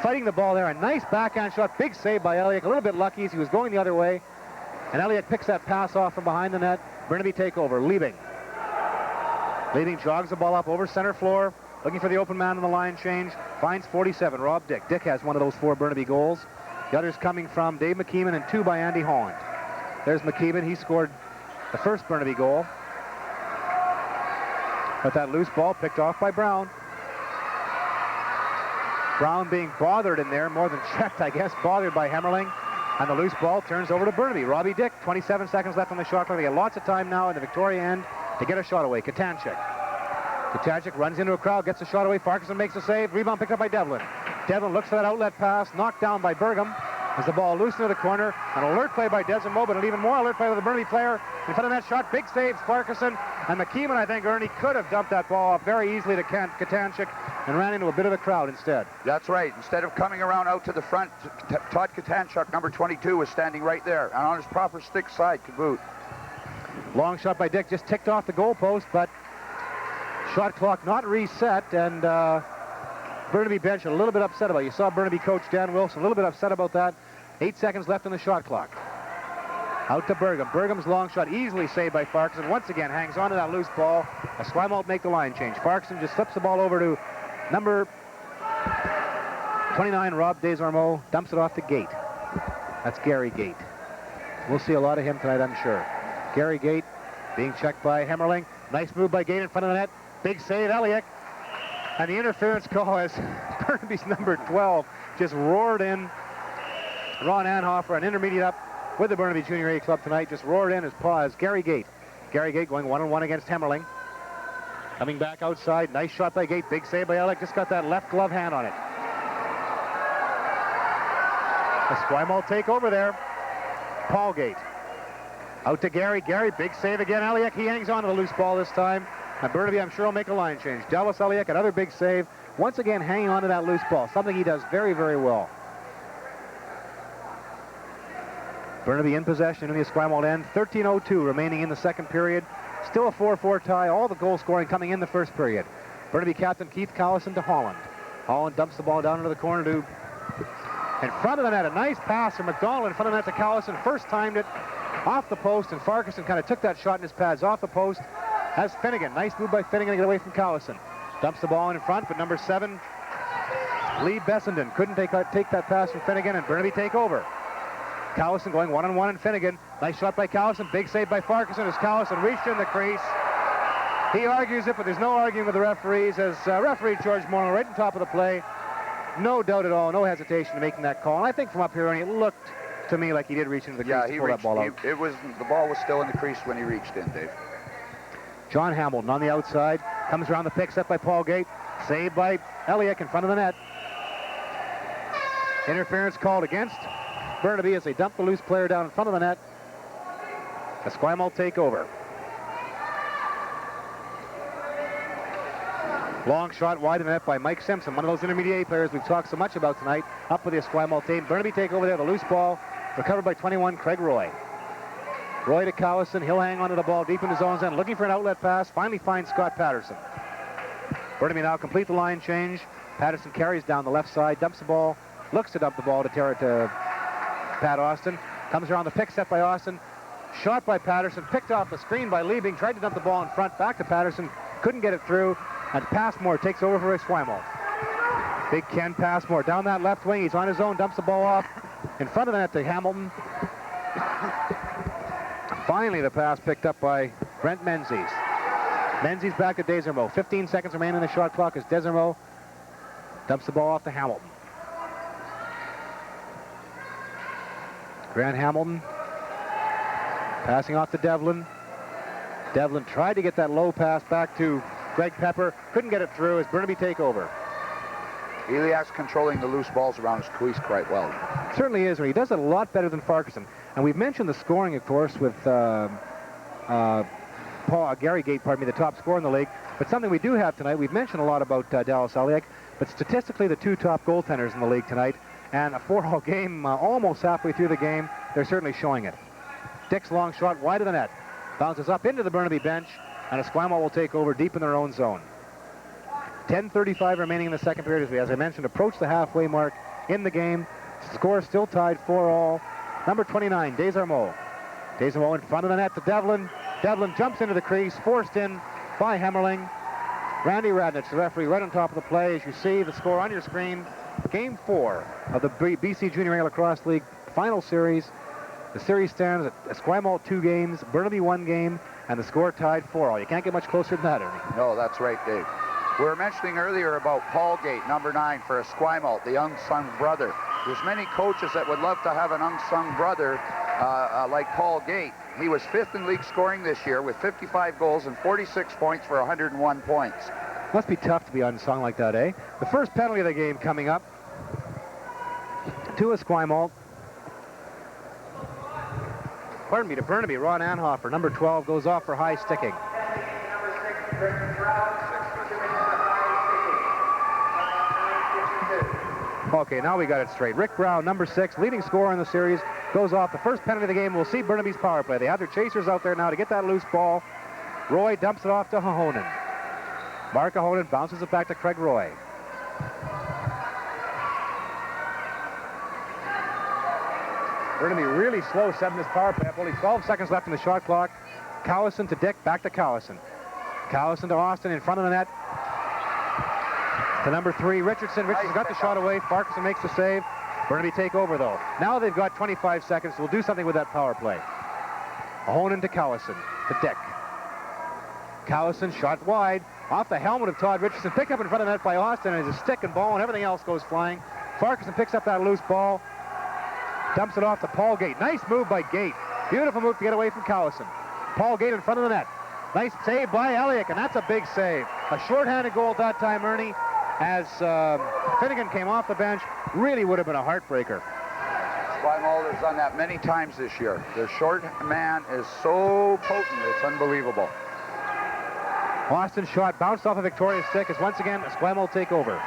Fighting the ball there, a nice backhand shot, big save by Eliuk, a little bit lucky as he was going the other way. And Eliuk picks that pass off from behind the net. Burnaby takeover, Liebing. Liebing jogs the ball up over center floor, looking for the open man on the line change. Finds 47, Rob Dick. Dick has one of those 4 Burnaby goals. The others coming from Dave McKeeman and 2 by Andy Holland. There's McKeeman. He scored the first Burnaby goal. But that loose ball picked off by Brown. Brown being bothered in there, more than checked, I guess, bothered by Hemmerling. And the loose ball turns over to Burnaby. Robbie Dick, 27 seconds left on the shot clock. They get lots of time now in the Victoria end to get a shot away. Katanchik. Katanchik runs into a crowd, gets a shot away. Farquharson makes a save. Rebound picked up by Devlin. Devlin looks for that outlet pass, knocked down by Burgum. As the ball loose into the corner, an alert play by Desmond Moe, but an even more alert play with the Burnaby player in front of that shot. Big saves, Farquharson, And McKeeman, I think, Ernie, could have dumped that ball off very easily to Katanchik and ran into a bit of the crowd instead. That's right. Instead of coming around out to the front, Todd Katanchuk, number 22, was standing right there and on his proper stick side to boot. Long shot by Dick, just ticked off the goalpost, but shot clock not reset, and Burnaby bench a little bit upset about it. You saw Burnaby coach Dan Wilson a little bit upset about that. 8 seconds left on the shot clock. Out to Burgum. Burgum's long shot easily saved by Farquharson. Once again hangs on to that loose ball. Esquimalt make the line change. Farquharson just slips the ball over to number 29, Rob Desormeaux. Dumps it off to Gait. That's Gary Gait. We'll see a lot of him tonight, I'm sure. Gary Gait being checked by Hemmerling. Nice move by Gait in front of the net. Big save, Eliuk. And the interference call as Burnaby's number 12 just roared in. Ron Anhofer, an intermediate up with the Burnaby Junior A club tonight, just roared in his paws. Gary Gait. Gary Gait going one-on-one against Hemmerling. Coming back outside. Nice shot by Gait. Big save by Eliuk. Just got that left glove hand on it. Esquimalt take over there. Paul Gait. Out to Gary. Gary, big save again. Eliuk, he hangs on to the loose ball this time. And Burnaby, I'm sure, will make a line change. Dallas Eliuk, another big save. Once again, hanging on to that loose ball. Something he does very, very well. Burnaby in possession in the Esquimalt end. 13:02 remaining in the second period. Still a 4-4 tie. All the goal scoring coming in the first period. Burnaby captain Keith Callison to Holland. Holland dumps the ball down into the corner to in front of the net. A nice pass from McDonald in front of the net to Callison. First timed it off the post, and Farquharson kind of took that shot in his pads off the post. Has Finnegan. Nice move by Finnegan to get away from Callison. Dumps the ball in front, but number 7, Lee Bessenden, couldn't take that pass from Finnegan, and Burnaby take over. Callison going one-on-one and Finnegan. Nice shot by Callison. Big save by Farquharson as Callison reached in the crease. He argues it, but there's no arguing with the referees as referee George Morrow right on top of the play. No doubt at all, no hesitation in making that call. And I think from up here, it looked to me like he did reach into the crease to pull that ball out. The ball was still in the crease when he reached in, Dave. John Hamilton on the outside. Comes around the pick set by Paul Gait. Saved by Eliuk in front of the net. Interference called against Burnaby as they dump the loose player down in front of the net. Esquimalt take over. Long shot wide of the net by Mike Simpson, one of those intermediate players we've talked so much about tonight. Up with the Esquimalt team. Burnaby take over there. The loose ball recovered by 21, Craig Roy. Roy to Callison. He'll hang onto the ball deep in his own end, looking for an outlet pass. Finally finds Scott Patterson. Burnaby now complete the line change. Patterson carries down the left side, dumps the ball, looks to dump the ball to Pat Austin. Comes around the pick set by Austin. Shot by Patterson. Picked off the screen by Liebing. Tried to dump the ball in front. Back to Patterson. Couldn't get it through. And Passmore takes over for Esquimalt. Big Ken Passmore down that left wing. He's on his own. Dumps the ball off in front of the net to Hamilton. Finally, the pass picked up by Brent Menzies. Menzies back to Desormeaux. 15 seconds remain in the shot clock as Desormeaux dumps the ball off to Hamilton. Grant Hamilton passing off to Devlin. Devlin tried to get that low pass back to Greg Pepper. Couldn't get it through as Burnaby take over. Eliuk's controlling the loose balls around his crease quite well. Certainly is. He does it a lot better than Farquharson. And we've mentioned the scoring, of course, with Gary Gait, the top scorer in the league. But something we do have tonight, we've mentioned a lot about Dallas Eliuk, but statistically the 2 top goaltenders in the league tonight. And a 4-all game, almost halfway through the game, they're certainly showing it. Dick's long shot wide of the net. Bounces up into the Burnaby bench, and Esquimalt will take over deep in their own zone. 10:35 remaining in the second period as we, as I mentioned, approach the halfway mark in the game. Score still tied 4-all. Number 29, Desormeaux. Desormeaux in front of the net to Devlin. Devlin jumps into the crease, forced in by Hemmerling. Randy Radnich, the referee, right on top of the play. As you see the score on your screen, Game 4 of the BC Junior A Lacrosse League final series. The series stands at Esquimalt 2 games, Burnaby 1 game, and the score tied 4-all. You can't get much closer than that, Ernie. No, that's right, Dave. We were mentioning earlier about Paul Gait, number 9 for Esquimalt, the unsung brother. There's many coaches that would love to have an unsung brother like Paul Gait. He was 5th in league scoring this year with 55 goals and 46 points for 101 points. Must be tough to be unsung like that, eh? The first penalty of the game coming up to Esquimalt. Pardon me, to Burnaby. Ron Anhofer, number 12, goes off for high sticking. Okay, now we got it straight. Rick Brown, number 6, leading scorer in the series, goes off the first penalty of the game. We'll see Burnaby's power play. They have their chasers out there now to get that loose ball. Roy dumps it off to Ahonen. Mark Ahonen bounces it back to Craig Roy. Burnaby really slow setting this power play up. Only 12 seconds left in the shot clock. Cowison to Dick, back to Cowison. Cowison to Austin in front of the net. To number 3, Richardson. Richardson's got the shot away. Farquharson makes the save. Burnaby take over, though. Now they've got 25 seconds. We'll do something with that power play. Ahonen to Cowison. To Dick. Cowison shot wide. Off the helmet of Todd Richardson. Picked up in front of the net by Austin. And his stick and ball and everything else goes flying. Farquharson picks up that loose ball. Dumps it off to Paul Gait. Nice move by Gait. Beautiful move to get away from Cowison. Paul Gait in front of the net. Nice save by Eliuk, and that's a big save. A shorthanded goal at that time, Ernie, as Finnegan came off the bench. Really would have been a heartbreaker. Esquimalt has done that many times this year. Their short man is so potent, it's unbelievable. Austin's shot bounced off a Victoria's stick as once again Esquimalt take over.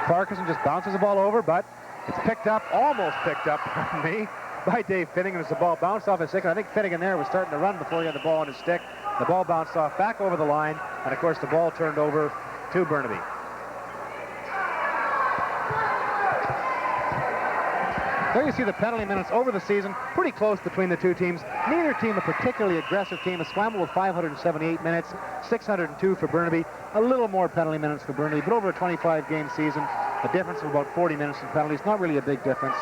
Farquharson just bounces the ball over, but it's picked up, almost picked up, pardon me, by Dave Finnegan as the ball bounced off his stick. And I think Finnegan there was starting to run before he had the ball on his stick. The ball bounced off back over the line, and of course the ball turned over to Burnaby. There you see the penalty minutes over the season, pretty close between the two teams. Neither team a particularly aggressive team. Esquimalt with 578 minutes, 602 for Burnaby. A little more penalty minutes for Burnaby, but over a 25-game season, a difference of about 40 minutes in penalties. Not really a big difference.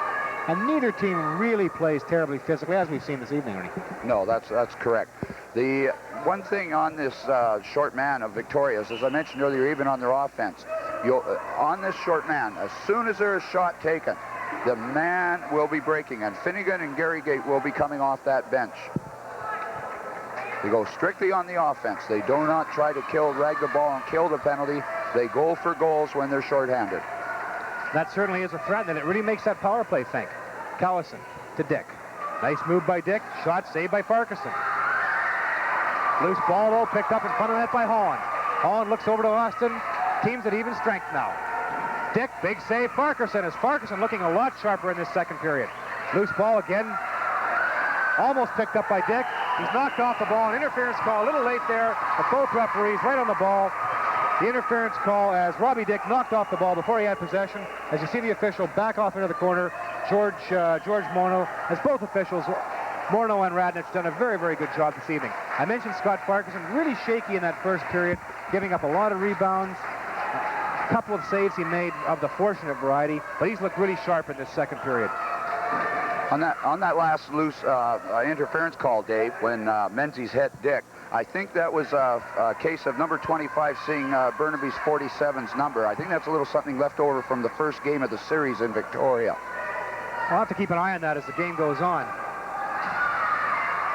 And neither team really plays terribly physically, as we've seen this evening, Ernie. No, that's correct. The one thing on this short man of Victoria's, as I mentioned earlier, even on their offense, on this short man, as soon as there is shot taken, the man will be breaking, and Finnegan and Gary Gait will be coming off that bench. They go strictly on the offense. They do not try to drag the ball and kill the penalty. They go for goals when they're shorthanded. That certainly is a threat, and it really makes that power play think. Cowison to Dick. Nice move by Dick. Shot saved by Farquharson. Loose ball, though, picked up in front of the net by Holland. Holland looks over to Austin. Teams at even strength now. Dick, big save, Farquharson. As Farquharson looking a lot sharper in this second period. Loose ball again. Almost picked up by Dick. He's knocked off the ball. An interference call a little late there. But both referees right on the ball. The interference call as Robbie Dick knocked off the ball before he had possession. As you see the official back off into the corner, George Morneau, as both officials, Morneau and Radnich, done a very, very good job this evening. I mentioned Scott Farquharson, really shaky in that first period, giving up a lot of rebounds. A couple of saves he made of the fortunate variety, but he's looked really sharp in this second period. On that last loose interference call, Dave, when Menzies hit Dick, I think that was a case of number 25 seeing Burnaby's 47's number. I think that's a little something left over from the first game of the series in Victoria. I'll have to keep an eye on that as the game goes on.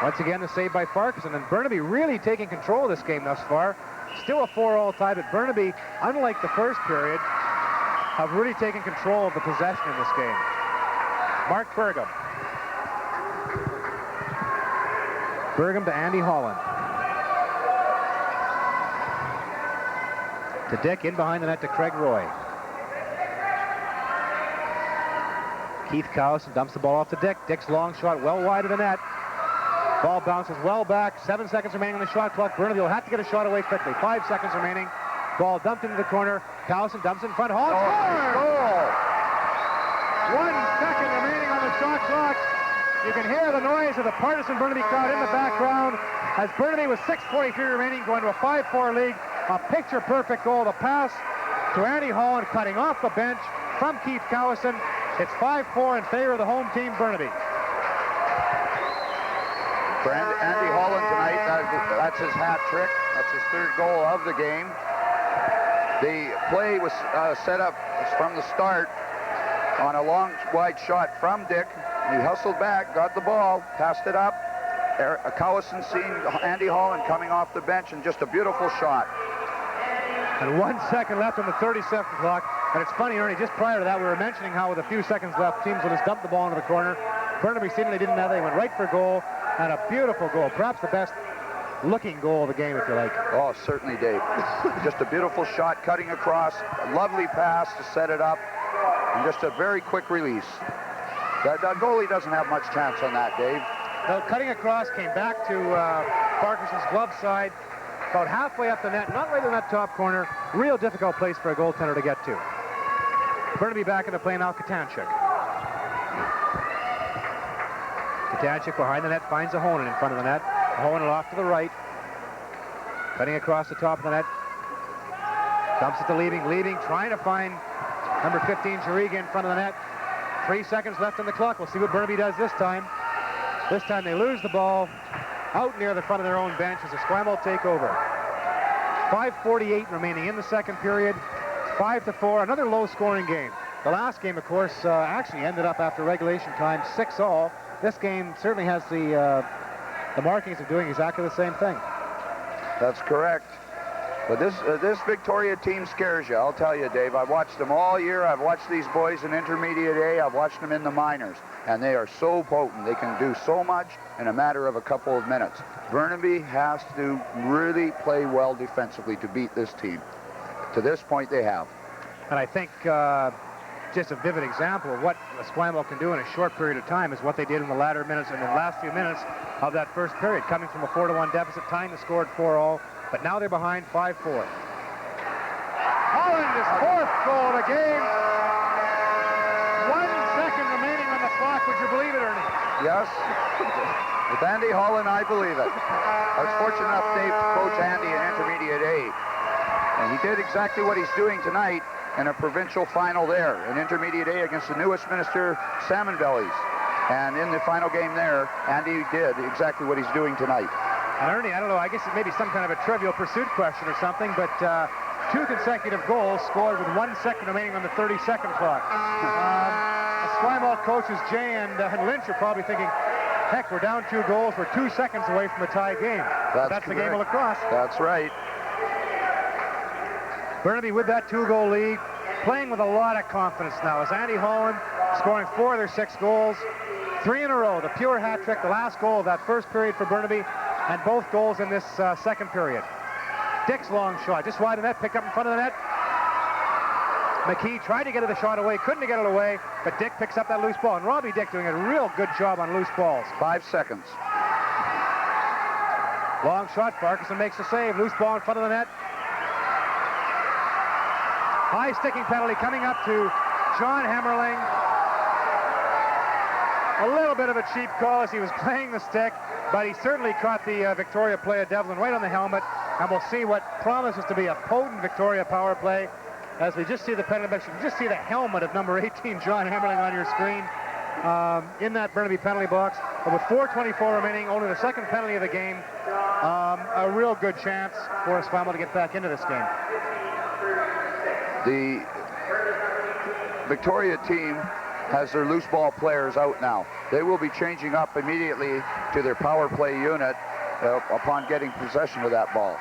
Once again, the save by Farquharson, and Burnaby really taking control of this game thus far. Still a 4-all tie, but Burnaby, unlike the first period, have really taken control of the possession in this game. Mark Burgum. Burgum to Andy Holland. To Dick, in behind the net to Craig Roy. Keith Cowison dumps the ball off to Dick. Dick's long shot well wide of the net. Ball bounces well back. 7 seconds remaining on the shot clock. Burnaby will have to get a shot away quickly. 5 seconds remaining. Ball dumped into the corner. Cowison dumps in front. Holland scores! 1 second remaining on the shot clock. You can hear the noise of the partisan Burnaby crowd in the background as Burnaby with 6:43 remaining going to a 5-4 lead. A picture-perfect goal. The pass to Andy Holland cutting off the bench from Keith Cowison. It's 5-4 in favor of the home team, Burnaby. For Andy Holland tonight, that's his hat trick. That's his third goal of the game. The play was set up from the start on a long, wide shot from Dick. He hustled back, got the ball, passed it up. Cowison seeing Andy Holland coming off the bench, and just a beautiful shot. And 1 second left on the 30-second clock. And it's funny, Ernie, just prior to that, we were mentioning how with a few seconds left, teams will just dump the ball into the corner. Burnaby seeing they didn't have that. They went right for goal. And a beautiful goal, perhaps the best looking goal of the game, if you like. Oh, certainly, Dave. Just a beautiful shot, cutting across, a lovely pass to set it up, and just a very quick release. That goalie doesn't have much chance on that, Dave. No, cutting across, came back to Parkinson's glove side, about halfway up the net, not right in that top corner. Real difficult place for a goaltender to get to. Burnaby back in the play now, Katanchik. Katanchik behind the net finds Ahonen in front of the net. Ahonen off to the right. Cutting across the top of the net. Dumps it to Leaving, trying to find number 15, Jariga, in front of the net. 3 seconds left on the clock. We'll see what Burnaby does this time. This time they lose the ball out near the front of their own bench as the Esquimalt take over. 5:48 remaining in the second period. 5-4, another low-scoring game. The last game, of course, actually ended up after regulation time 6-all. This game certainly has the markings of doing exactly the same thing. That's correct. But this Victoria team scares you, I'll tell you, Dave. I've watched them all year. I've watched these boys in Intermediate A. I've watched them in the minors. And they are so potent. They can do so much in a matter of a couple of minutes. Burnaby has to really play well defensively to beat this team. To this point, they have. And I think just a vivid example of what Esquimalt can do in a short period of time is what they did in the latter minutes and the last few minutes of that first period, coming from a 4-1 deficit, tying the score at 4-all. But now they're behind 5-4. Holland, his fourth goal of the game. 1 second remaining on the clock. Would you believe it, Ernie? Yes. With Andy Holland, I believe it. I was fortunate enough, Dave, to coach Andy in Intermediate A. And he did exactly what he's doing tonight in a provincial final there in Intermediate A against the newest minister, Salmon Bellies. And in the final game there, Andy did exactly what he's doing tonight. And Ernie, I don't know, I guess it may be some kind of a Trivial Pursuit question or something, but 2 consecutive goals scored with 1 second remaining on the 30-second clock. Esquimalt coaches Jay and Lynch are probably thinking, heck, we're down 2 goals. We're 2 seconds away from a tie game. That's the game of lacrosse. That's right. Burnaby with that 2-goal lead, playing with a lot of confidence now as Andy Holland scoring 4 of their 6 goals. 3 in a row, the pure hat trick, the last goal of that first period for Burnaby, and both goals in this second period. Dick's long shot, just wide of the net, picked up in front of the net. McKee tried to get the shot away, couldn't get it away, but Dick picks up that loose ball. And Robbie Dick doing a real good job on loose balls. 5 seconds. Long shot, Parkinson makes the save, loose ball in front of the net. High sticking penalty coming up to John Hammerling. A little bit of a cheap call as he was playing the stick, but he certainly caught the Victoria play of Devlin right on the helmet, and we'll see what promises to be a potent Victoria power play as we just see the penalty box. You can just see the helmet of number 18, John Hammerling, on your screen in that Burnaby penalty box. But with 4:24 remaining, only the second penalty of the game, a real good chance for Esquimalt to get back into this game. The Victoria team has their loose ball players out now. They will be changing up immediately to their power play unit upon getting possession of that ball.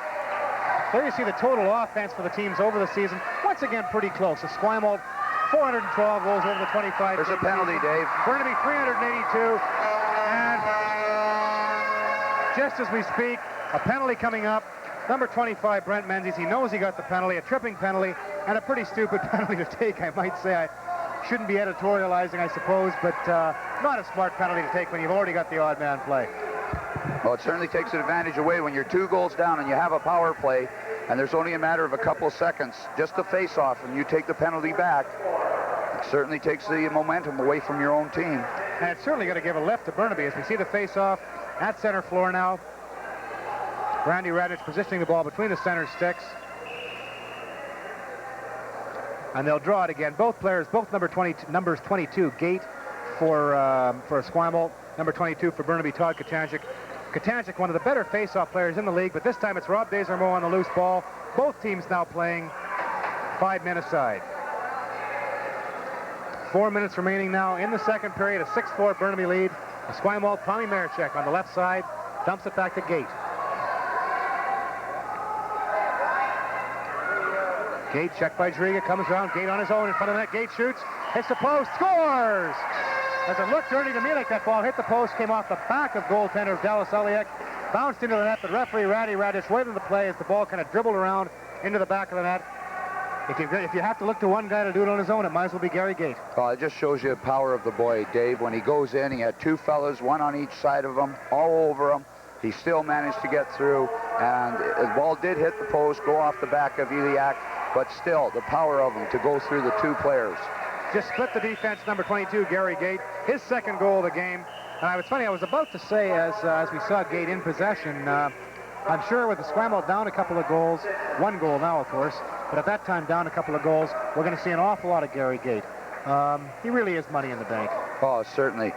There you see the total offense for the teams over the season. Once again, pretty close. Esquimalt, 412 goals over the 25. There's a penalty, Dave. Burnaby, 382. And just as we speak, a penalty coming up. Number 25, Brent Menzies, he knows he got the penalty, a tripping penalty, and a pretty stupid penalty to take, I might say. I shouldn't be editorializing, I suppose, but not a smart penalty to take when you've already got the odd man play. Well, it certainly takes an advantage away when you're 2 goals down and you have a power play, and there's only a matter of a couple of seconds, just to face off, and you take the penalty back. It certainly takes the momentum away from your own team. And it's certainly going to give a lift to Burnaby as we see the face-off at center floor now. Randy Radich positioning the ball between the center sticks. And they'll draw it again. Both players, both numbers 22, Gait for Esquimalt, number 22 for Burnaby, Todd Katanchik. Katanchik, one of the better face-off players in the league, but this time it's Rob Desormeaux on the loose ball. Both teams now playing 5 men aside. 4 minutes remaining now in the second period, a 6-4 Burnaby lead. Esquimalt, Tommy Marechek on the left side, dumps it back to Gait. Gait checked by Jariga, comes around, Gait on his own in front of the net, Gait shoots, hits the post, scores! As it looked, Ernie, to me like that ball hit the post, came off the back of goaltender Dallas Eliuk, bounced into the net, but referee Ratty Radish waited the play as the ball kind of dribbled around into the back of the net. If you have to look to one guy to do it on his own, it might as well be Gary Gait. Well, it just shows you the power of the boy, Dave. When he goes in, he had two fellas, one on each side of him, all over him. He still managed to get through, and the ball did hit the post, go off the back of Eliuk, but still, the power of him to go through the two players. Just split the defense, number 22, Gary Gait, his second goal of the game. And it's funny, I was about to say, as we saw Gait in possession, I'm sure with the Esquimalt down a couple of goals, one goal now, of course, but at that time down a couple of goals, we're going to see an awful lot of Gary Gait. He really is money in the bank. Oh, certainly.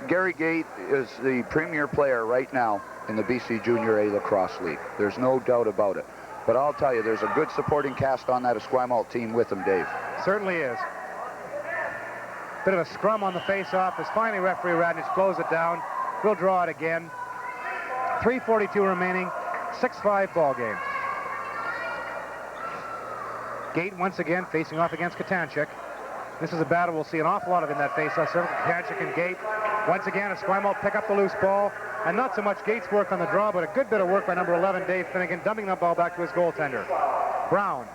Gary Gait is the premier player right now in the BC Junior A Lacrosse League. There's no doubt about it. But I'll tell you, there's a good supporting cast on that Esquimalt team with him, Dave. Certainly is. Bit of a scrum on the face-off as finally referee Radnich blows it down. We'll draw it again. 3:42 remaining, 6-5 ball game. Gait once again facing off against Katanchik. This is a battle we'll see an awful lot of in that face-off circle. Katanchik and Gait. Once again, Esquimalt pick up the loose ball. And not so much Gait's work on the draw, but a good bit of work by number 11, Dave Finnegan, dumping that ball back to his goaltender. Brown.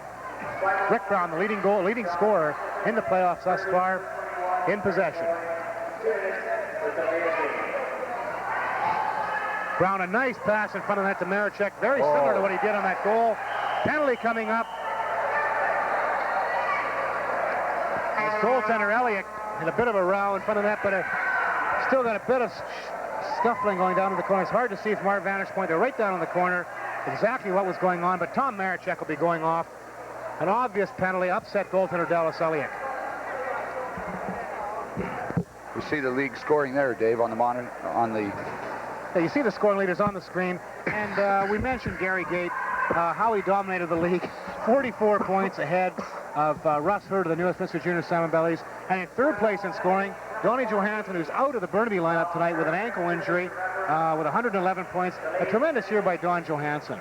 Rick Brown, the leading scorer in the playoffs thus far, in possession. Brown, a nice pass in front of the net to Marechek, very similar to what he did on that goal. Penalty coming up. His goaltender, Eliuk, in a bit of a row in front of the net, but still got a bit of scuffling going down to the corner. It's hard to see from our vantage point. They're right down in the corner. Exactly what was going on, but Tom Marechek will be going off. An obvious penalty, upset goaltender Dallas Eliuk. We see the league scoring there, Dave, on the monitor, Yeah, you see the scoring leaders on the screen, and we mentioned Gary Gait, how he dominated the league. 44 points ahead of Russ Hurd of the New Westminster Junior Salmon Bellies, and in third place in scoring, Donnie Johansson, who's out of the Burnaby lineup tonight with an ankle injury, with 111 points. A tremendous year by Don Johansson.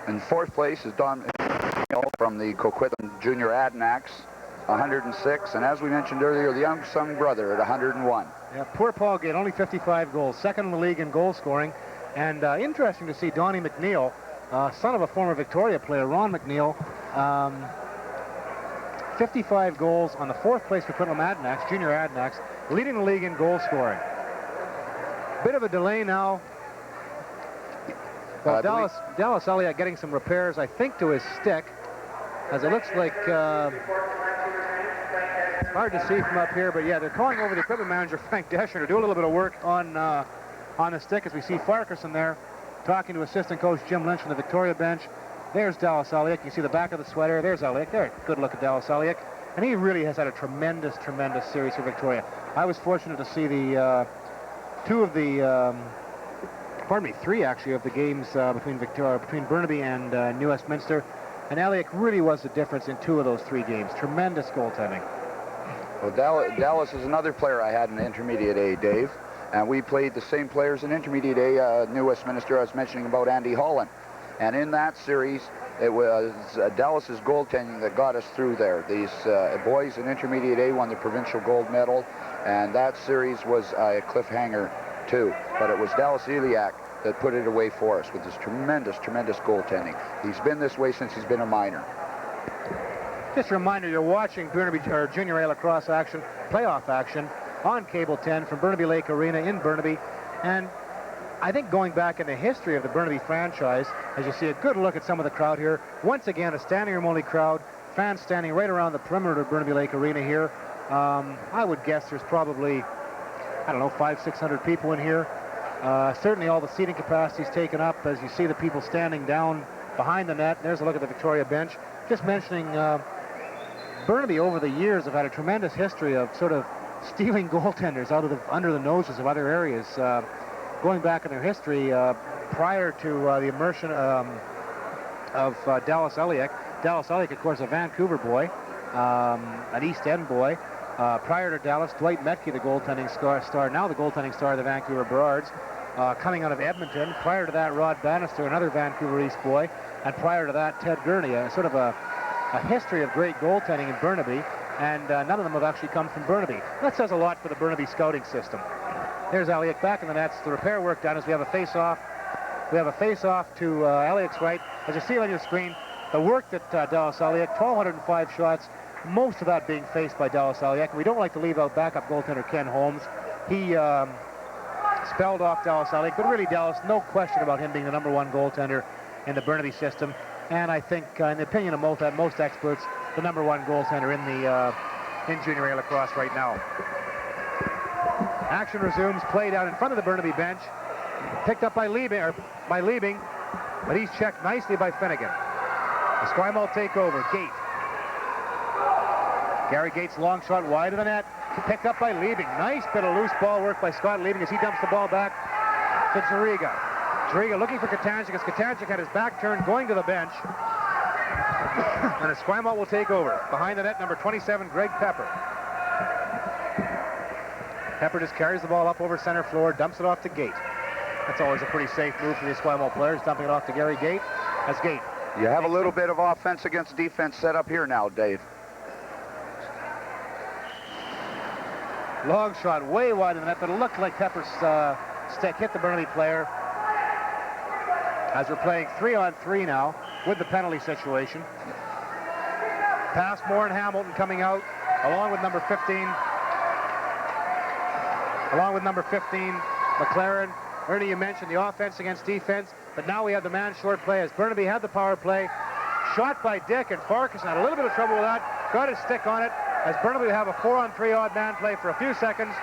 In fourth place is Don from the Coquitlam Junior Adanacs, 106. And as we mentioned earlier, the unsung brother at 101. Yeah, poor Paul Gait, only 55 goals. Second in the league in goal scoring. And interesting to see Donnie McNeil, son of a former Victoria player, Ron McNeil, 55 goals on the fourth place for Coquitlam Adanacs, Junior Adanacs, leading the league in goal scoring. Bit of a delay now. Well, Dallas Eliuk getting some repairs, I think, to his stick, as it looks like, hard to see from up here, but yeah, they're calling over the equipment manager, Frank Deschner, to do a little bit of work on the stick, as we see Farquharson there talking to assistant coach Jim Lynch from the Victoria bench. There's Dallas Eliuk. You see the back of the sweater. There's Eliuk. There, good look at Dallas Eliuk. And he really has had a tremendous, tremendous series for Victoria. I was fortunate to see the three actually of the games between Burnaby and New Westminster. And Eliuk really was the difference in two of those three games. Tremendous goaltending. Well, Dallas is another player I had in intermediate A, Dave. And we played the same players in intermediate A, New Westminster. I was mentioning about Andy Holland. And in that series, it was Dallas's goaltending that got us through there. These boys in intermediate A won the provincial gold medal, and that series was a cliffhanger too. But it was Dallas Eliuk that put it away for us with his tremendous, tremendous goaltending. He's been this way since he's been a minor. Just a reminder, you're watching Burnaby Junior A Lacrosse action, playoff action, on Cable 10 from Burnaby Lake Arena in Burnaby. And I think going back in the history of the Burnaby franchise, as you see a good look at some of the crowd here, once again a standing room only crowd, fans standing right around the perimeter of Burnaby Lake Arena here. I would guess there's probably, I don't know, 500-600 people in here. Certainly all the seating capacity is taken up as you see the people standing down behind the net. There's a look at the Victoria bench. Just mentioning Burnaby over the years have had a tremendous history of sort of stealing goaltenders out of under the noses of other areas. Going back in their history, prior to the immersion of Dallas Eliuk. Dallas Eliuk, of course, a Vancouver boy, an East End boy. Prior to Dallas, Dwight Metke, the goaltending star, now the goaltending star of the Vancouver Burrards, coming out of Edmonton. Prior to that, Rod Bannister, another Vancouver East boy. And prior to that, Ted Gurney, sort of a history of great goaltending in Burnaby. and none of them have actually come from Burnaby. That says a lot for the Burnaby scouting system. There's Eliuk back in the nets. The repair work done as we have a face-off. We have a face-off to Eliuk's right. As you see on your screen, the work that Dallas Eliuk, 1,205 shots, most of that being faced by Dallas Eliuk. We don't like to leave out backup goaltender Ken Holmes. He spelled off Dallas Eliuk, but really Dallas, no question about him being the #1 goaltender in the Burnaby system. And I think, in the opinion of most experts, the #1 goaltender in junior A lacrosse right now. Action resumes. Play down in front of the Burnaby bench. Picked up by Liebing, but he's checked nicely by Finnegan. Esquimalt take over. Gait. Gary Gait's long shot wide of the net. Picked up by Liebing. Nice bit of loose ball work by Scott Liebing as he dumps the ball back to Jariga. Jariga looking for Katanchik as Katanchik had his back turned going to the bench. And Esquimalt will take over. Behind the net, number 27, Greg Pepper. Pepper just carries the ball up over center floor, dumps it off to Gait. That's always a pretty safe move for the Esquimalt players, dumping it off to Gary Gait. That's Gait. You have a little bit of offense against defense set up here now, Dave. Long shot way wide of the net, but it looked like Pepper's stick hit the Burnaby player. As we're playing 3-on-3 now with the penalty situation. Passmore and Hamilton coming out along with number 15. McLaren. Ernie, you mentioned the offense against defense, but now we have the man short play as Burnaby had the power play. Shot by Dick, and Farkas had a little bit of trouble with that. Got his stick on it as Burnaby would have a 4-on-3 odd man play for a few seconds.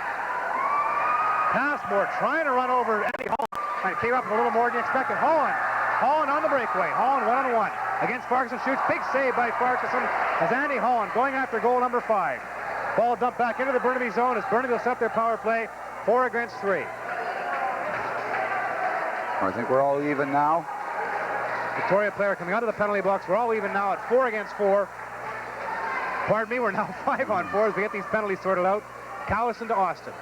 Passmore trying to run over Andy Holland, and came up a little more than you expected. Holland on the breakaway. Holland 1-on-1 against Farkason. Shoots. Big save by Farkason as Andy Holland going after goal number 5. Ball dumped back into the Burnaby zone as Burnaby will set up their power play 4 against 3. I think we're all even now. Victoria player coming out of the penalty box. We're all even now at 4 against 4. Pardon me, we're now 5-on-4 as we get these penalties sorted out. Cowison to Austin.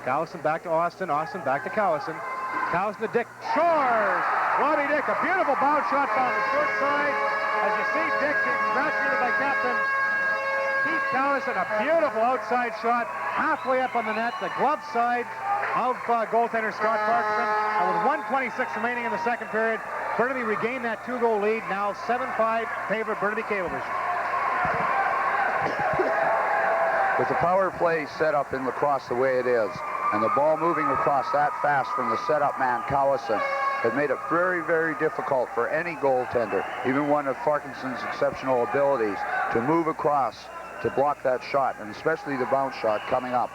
Cowison back to Austin. Austin back to Cowison. Cowison to Dick. Shores! Robbie Dick, a beautiful bounce shot down the short side. As you see, Dick being congratulated by Captain Keith Cowison. A beautiful outside shot halfway up on the net, the glove side of goaltender Scott Parkinson. And with 1:26 remaining in the second period, Burnaby regained that 2-goal lead. Now 7-5 favor Burnaby Cablevision. With the power play set up in lacrosse the way it is, and the ball moving across that fast from the setup man, Cowison, has made it very, very difficult for any goaltender, even one of Parkinson's exceptional abilities, to move across to block that shot, and especially the bounce shot coming up.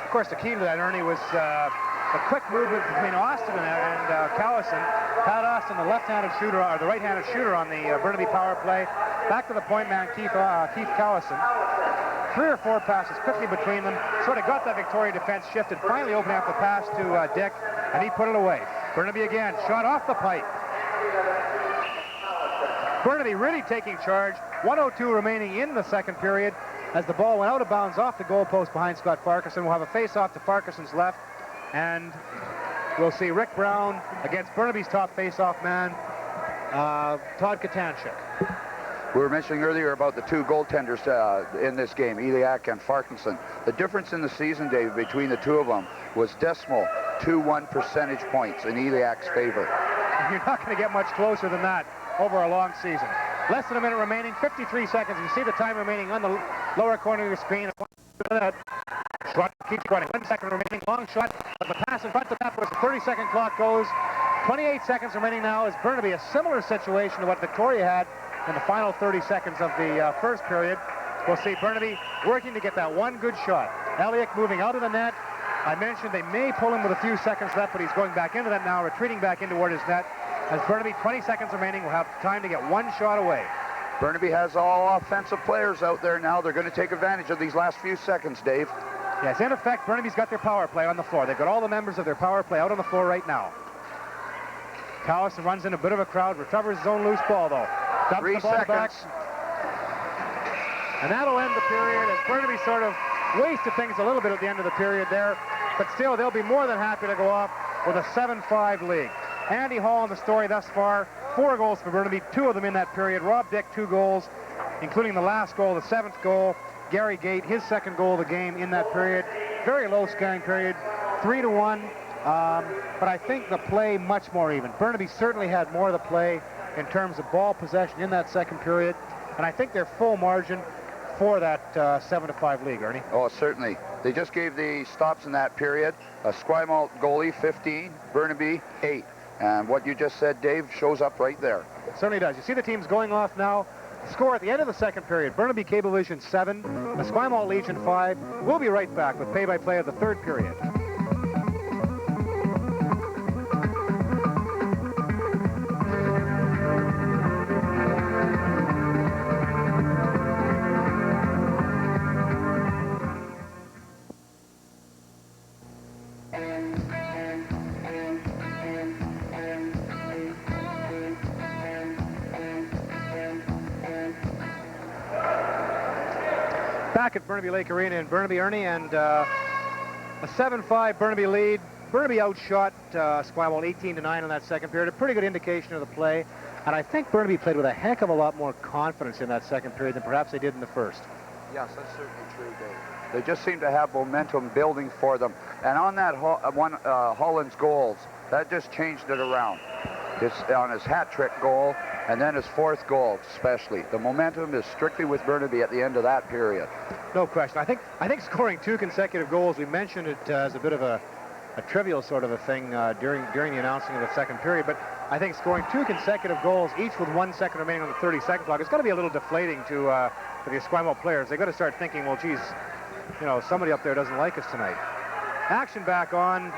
Of course, the key to that, Ernie, was the quick movement between Austin and Cowison. Pat Austin, the left-handed shooter, or the right-handed shooter on the Burnaby power play. Back to the point man, Keith Cowison. 3 or 4 passes quickly between them. Sort of got that Victoria defense shifted. Finally opening up the pass to Dick, and he put it away. Burnaby again, shot off the pipe. Burnaby really taking charge. 1:02 remaining in the second period as the ball went out of bounds off the goalpost behind Scott Farkason. We'll have a face-off to Farkason's left, and we'll see Rick Brown against Burnaby's top face-off man, Todd Katanchik. We were mentioning earlier about the 2 goaltenders in this game, Eliuk and Farkason. The difference in the season, Dave, between the 2 of them was decimal 2-1 percentage points in Eliuk's favor. You're not going to get much closer than that over a long season. Less than a minute remaining, 53 seconds. You see the time remaining on the lower corner of your screen. Shot keeps running. 1 second remaining. Long shot. But the pass in front of that was the 30-second clock goes. 28 seconds remaining now as Burnaby, a similar situation to what Victoria had in the final 30 seconds of the first period. We'll see Burnaby working to get that one good shot. Eliuk moving out of the net. I mentioned they may pull him with a few seconds left, but he's going back into that now, retreating back into toward his net. As Burnaby, 20 seconds remaining, will have time to get 1 shot away. Burnaby has all offensive players out there now. They're going to take advantage of these last few seconds, Dave. Yes, in effect, Burnaby's got their power play on the floor. They've got all the members of their power play out on the floor right now. Cowison runs in a bit of a crowd, recovers his own loose ball, though. 3 seconds. Back. And that'll end the period as Burnaby sort of wasted things a little bit at the end of the period there. But still, they'll be more than happy to go off with a 7-5 lead. Andy Hall in the story thus far. 4 goals for Burnaby, 2 of them in that period. Rob Dick, 2 goals. including the last goal, the 7th goal. Gary Gait, his 2nd goal of the game in that period. Very low scoring period, 3-1. But I think the play much more even. Burnaby certainly had more of the play in terms of ball possession in that 2nd period. And I think they're full margin for that 7-5 league, Ernie. Oh, certainly. They just gave the stops in that period. Esquimalt goalie, 15. Burnaby, 8. And what you just said, Dave, shows up right there. It certainly does. You see the teams going off now. Score at the end of the 2nd period. Burnaby Cablevision 7, Esquimalt Legion 5. We'll be right back with play-by-play of the 3rd period. Back at Burnaby Lake Arena in Burnaby, Ernie, and a 7-5 Burnaby lead. Burnaby outshot Esquimalt 18-9 in that 2nd period. A pretty good indication of the play. And I think Burnaby played with a heck of a lot more confidence in that 2nd period than perhaps they did in the 1st. Yes, that's certainly true, Dave. They just seem to have momentum building for them. And on that Holland's goals, that just changed it around. On his hat-trick goal, and then his 4th goal especially. The momentum is strictly with Burnaby at the end of that period. No question. I think scoring 2 consecutive goals, we mentioned it as a bit of a trivial sort of a thing during the announcing of the 2nd period, but I think scoring 2 consecutive goals, each with 1 second remaining on the 30-second clock, it's got to be a little deflating to the Esquimalt players. They've got to start thinking, well, geez, you know, somebody up there doesn't like us tonight. Action back on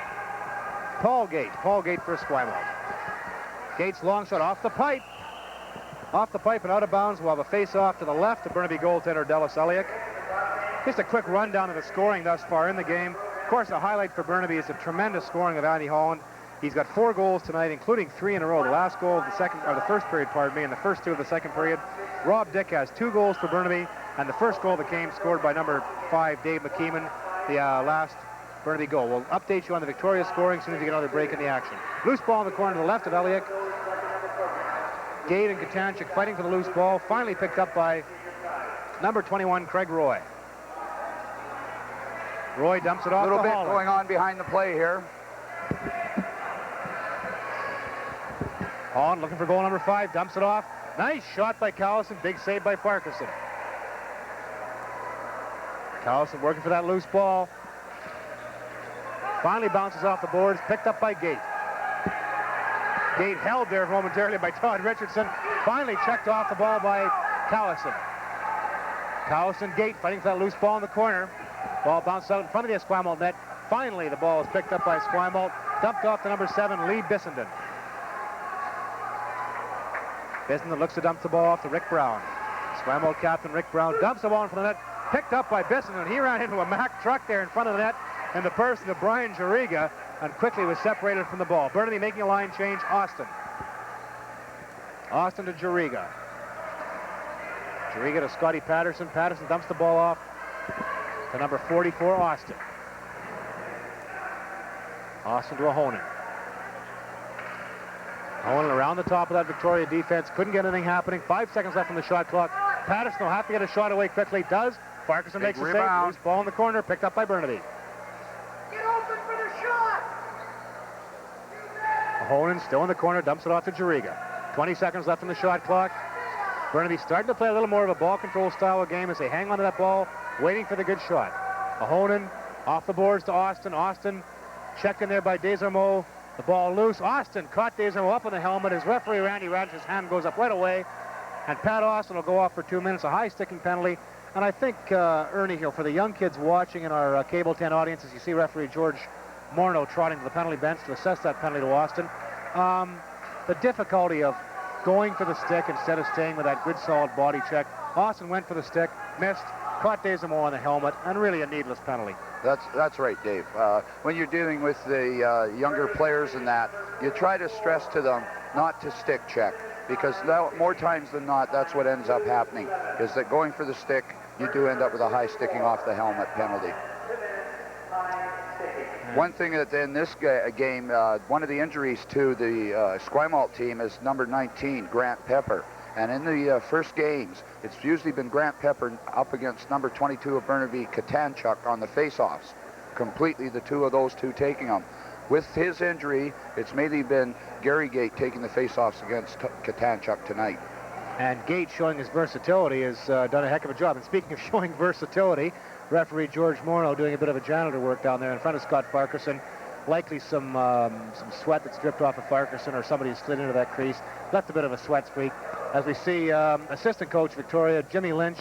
Paul Gait. Paul Gait for Esquimalt. Gait's long shot off the pipe. Off the pipe and out of bounds. We'll have a face-off to the left of Burnaby goaltender Dallas Eliuk. Just a quick rundown of the scoring thus far in the game. Of course, the highlight for Burnaby is the tremendous scoring of Andy Holland. He's got 4 goals tonight, including 3 in a row. The last goal of the 1st period, pardon me, and the first 2 of the 2nd period. Rob Dick has 2 goals for Burnaby, and the first goal of the game scored by number 5, Dave McKeeman, the last Burnaby goal. We'll update you on the Victoria scoring as soon as we get another break in the action. Loose ball in the corner to the left of Eliuk. Gait and Katanchik fighting for the loose ball, finally picked up by number 21, Craig Roy. Roy dumps it off to Holland. A little bit going on behind the play here. Holland looking for goal number 5, dumps it off. Nice shot by Callison, big save by Farquharson. Callison working for that loose ball. Finally bounces off the boards, picked up by Gait. Gait held there momentarily by Todd Richardson. Finally checked off the ball by Callison. Callison, Gait fighting for that loose ball in the corner. Ball bounced out in front of the Esquimalt net. Finally, the ball is picked up by Esquimalt. Dumped off to number 7, Lee Bissenden. Bissenden looks to dump the ball off to Rick Brown. Esquimalt captain Rick Brown dumps the ball in front of the net. Picked up by Bissenden. He ran into a Mack truck there in front of the net, and the person of Brian Jariga, and quickly was separated from the ball. Burnaby making a line change. Austin. Austin to Jariga. Jariga to Scotty Patterson. Patterson dumps the ball off to number 44, Austin. Austin to Ahonen. Ahonen around the top of that Victoria defense. Couldn't get anything happening. 5 seconds left on the shot clock. Patterson will have to get a shot away quickly. Does. Farquharson makes the save. Loose ball in the corner. Picked up by Burnaby. Get open for the shot! Ahonen still in the corner. Dumps it off to Jariga. 20 seconds left on the shot clock. Burnaby starting to play a little more of a ball control style of game as they hang onto that ball, waiting for the good shot. Ahonen off the boards to Austin. Austin checked in there by Desormeaux. The ball loose. Austin caught Desormeaux up on the helmet. His referee, Randy Radish's hand goes up right away. And Pat Austin will go off for 2 minutes, a high sticking penalty. And I think, Ernie, here, for the young kids watching in our Cable 10 audience, as you see referee George Morneau trotting to the penalty bench to assess that penalty to Austin, the difficulty of going for the stick instead of staying with that good solid body check. Austin went for the stick, missed, caught Desormeaux on the helmet, and really a needless penalty. That's right, Dave. When you're dealing with the younger players and that, you try to stress to them not to stick check, because more times than not, that's what ends up happening, is that going for the stick, you do end up with a high sticking off the helmet penalty. One thing that in this game, one of the injuries to the Esquimalt team is number 19, Grant Pepper. And in the first games, it's usually been Grant Pepper up against number 22 of Burnaby, Katanchuk, on the face-offs. Completely the two of those two taking them. With his injury, it's mainly been Gary Gait taking the face-offs against Katanchuk tonight. And Gait, showing his versatility, has done a heck of a job. And speaking of showing versatility, referee George Morneau doing a bit of a janitor work down there in front of Scott Farquharson. Likely some sweat that's dripped off of Farquharson, or somebody who slid into that crease. Left a bit of a sweat streak. As we see assistant coach Victoria, Jimmy Lynch.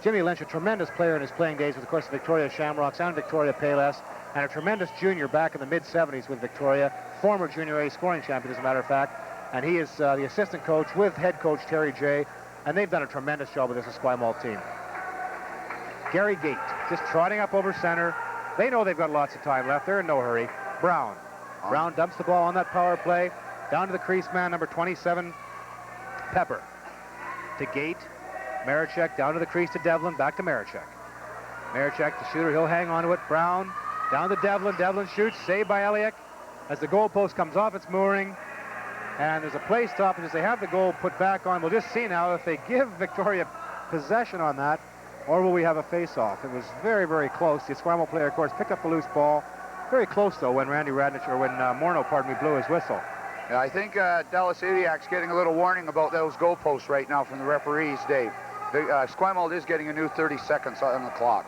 Jimmy Lynch, a tremendous player in his playing days with, of course, Victoria Shamrocks and Victoria Payless, and a tremendous junior back in the mid-70s with Victoria, former Junior A scoring champion, as a matter of fact. And he is the assistant coach with head coach Terry J. And they've done a tremendous job with this Esquimalt team. Gary Gait just trotting up over center. They know they've got lots of time left. They're in no hurry. Brown. Brown dumps the ball on that power play. Down to the crease man, number 27, Pepper. To Gait. Marechek down to the crease to Devlin. Back to Marechek. Marechek, the shooter, he'll hang on to it. Brown down to Devlin. Devlin shoots. Saved by Eliuk. As the goalpost comes off its mooring. And there's a play stop, and as they have the goal put back on, we'll just see now if they give Victoria possession on that, or will we have a face-off. It was very, very close. The Esquimalt player, of course, picked up the loose ball. Very close, though, when Morneau, pardon me, blew his whistle. Yeah, I think Dallas Eliuk's getting a little warning about those goalposts right now from the referees, Dave. Esquimalt is getting a new 30 seconds on the clock.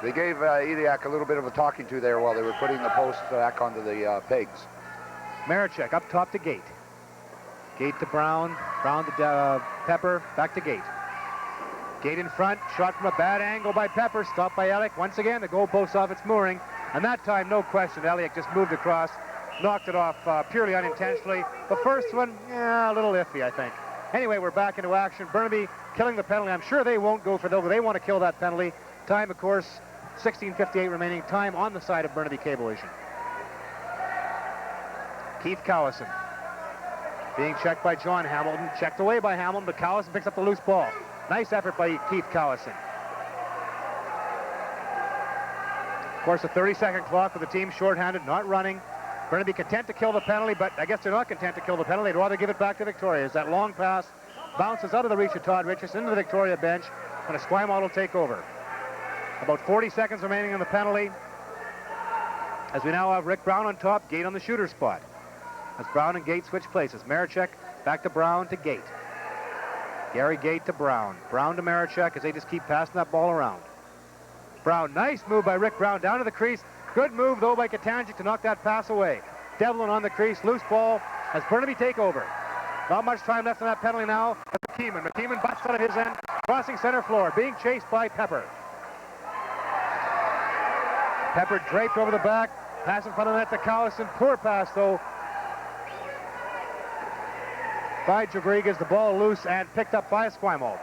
They gave Eliuk a little bit of a talking to there while they were putting the post back onto the pegs. Marechek up top to Gait. Gait to Brown. Brown to Pepper. Back to Gait. Gait in front. Shot from a bad angle by Pepper. Stopped by Eliuk. Once again, the goalpost off its mooring. And that time, no question, Eliuk just moved across. Knocked it off purely unintentionally. The first one, a little iffy, I think. Anyway, we're back into action. Burnaby killing the penalty. I'm sure they won't go for those, but they want to kill that penalty. Time, of course, 16:58 remaining. Time on the side of Burnaby Cablevision. Keith Cowison being checked by John Hamilton. Checked away by Hamilton, but Cowison picks up the loose ball. Nice effort by Keith Cowison. Of course, a 30-second clock with the team shorthanded, not running. Burnaby content to kill the penalty, but I guess they're not content to kill the penalty. They'd rather give it back to Victoria. As that long pass bounces out of the reach of Todd Richardson into the Victoria bench, and Esquimalt will take over. About 40 seconds remaining in the penalty. As we now have Rick Brown on top, Gait on the shooter spot. As Brown and Gait switch places. Marechek back to Brown to Gait. Gary Gait to Brown. Brown to Marechek as they just keep passing that ball around. Brown, nice move by Rick Brown down to the crease. Good move, though, by Katanchuk to knock that pass away. Devlin on the crease, loose ball as Burnaby take over. Not much time left on that penalty now. McKeeman busts out of his end, crossing center floor, being chased by Pepper. Pepper draped over the back, pass in front of the net to Cowison. Poor pass, though, by Rodriguez. The ball loose and picked up by Esquimalt.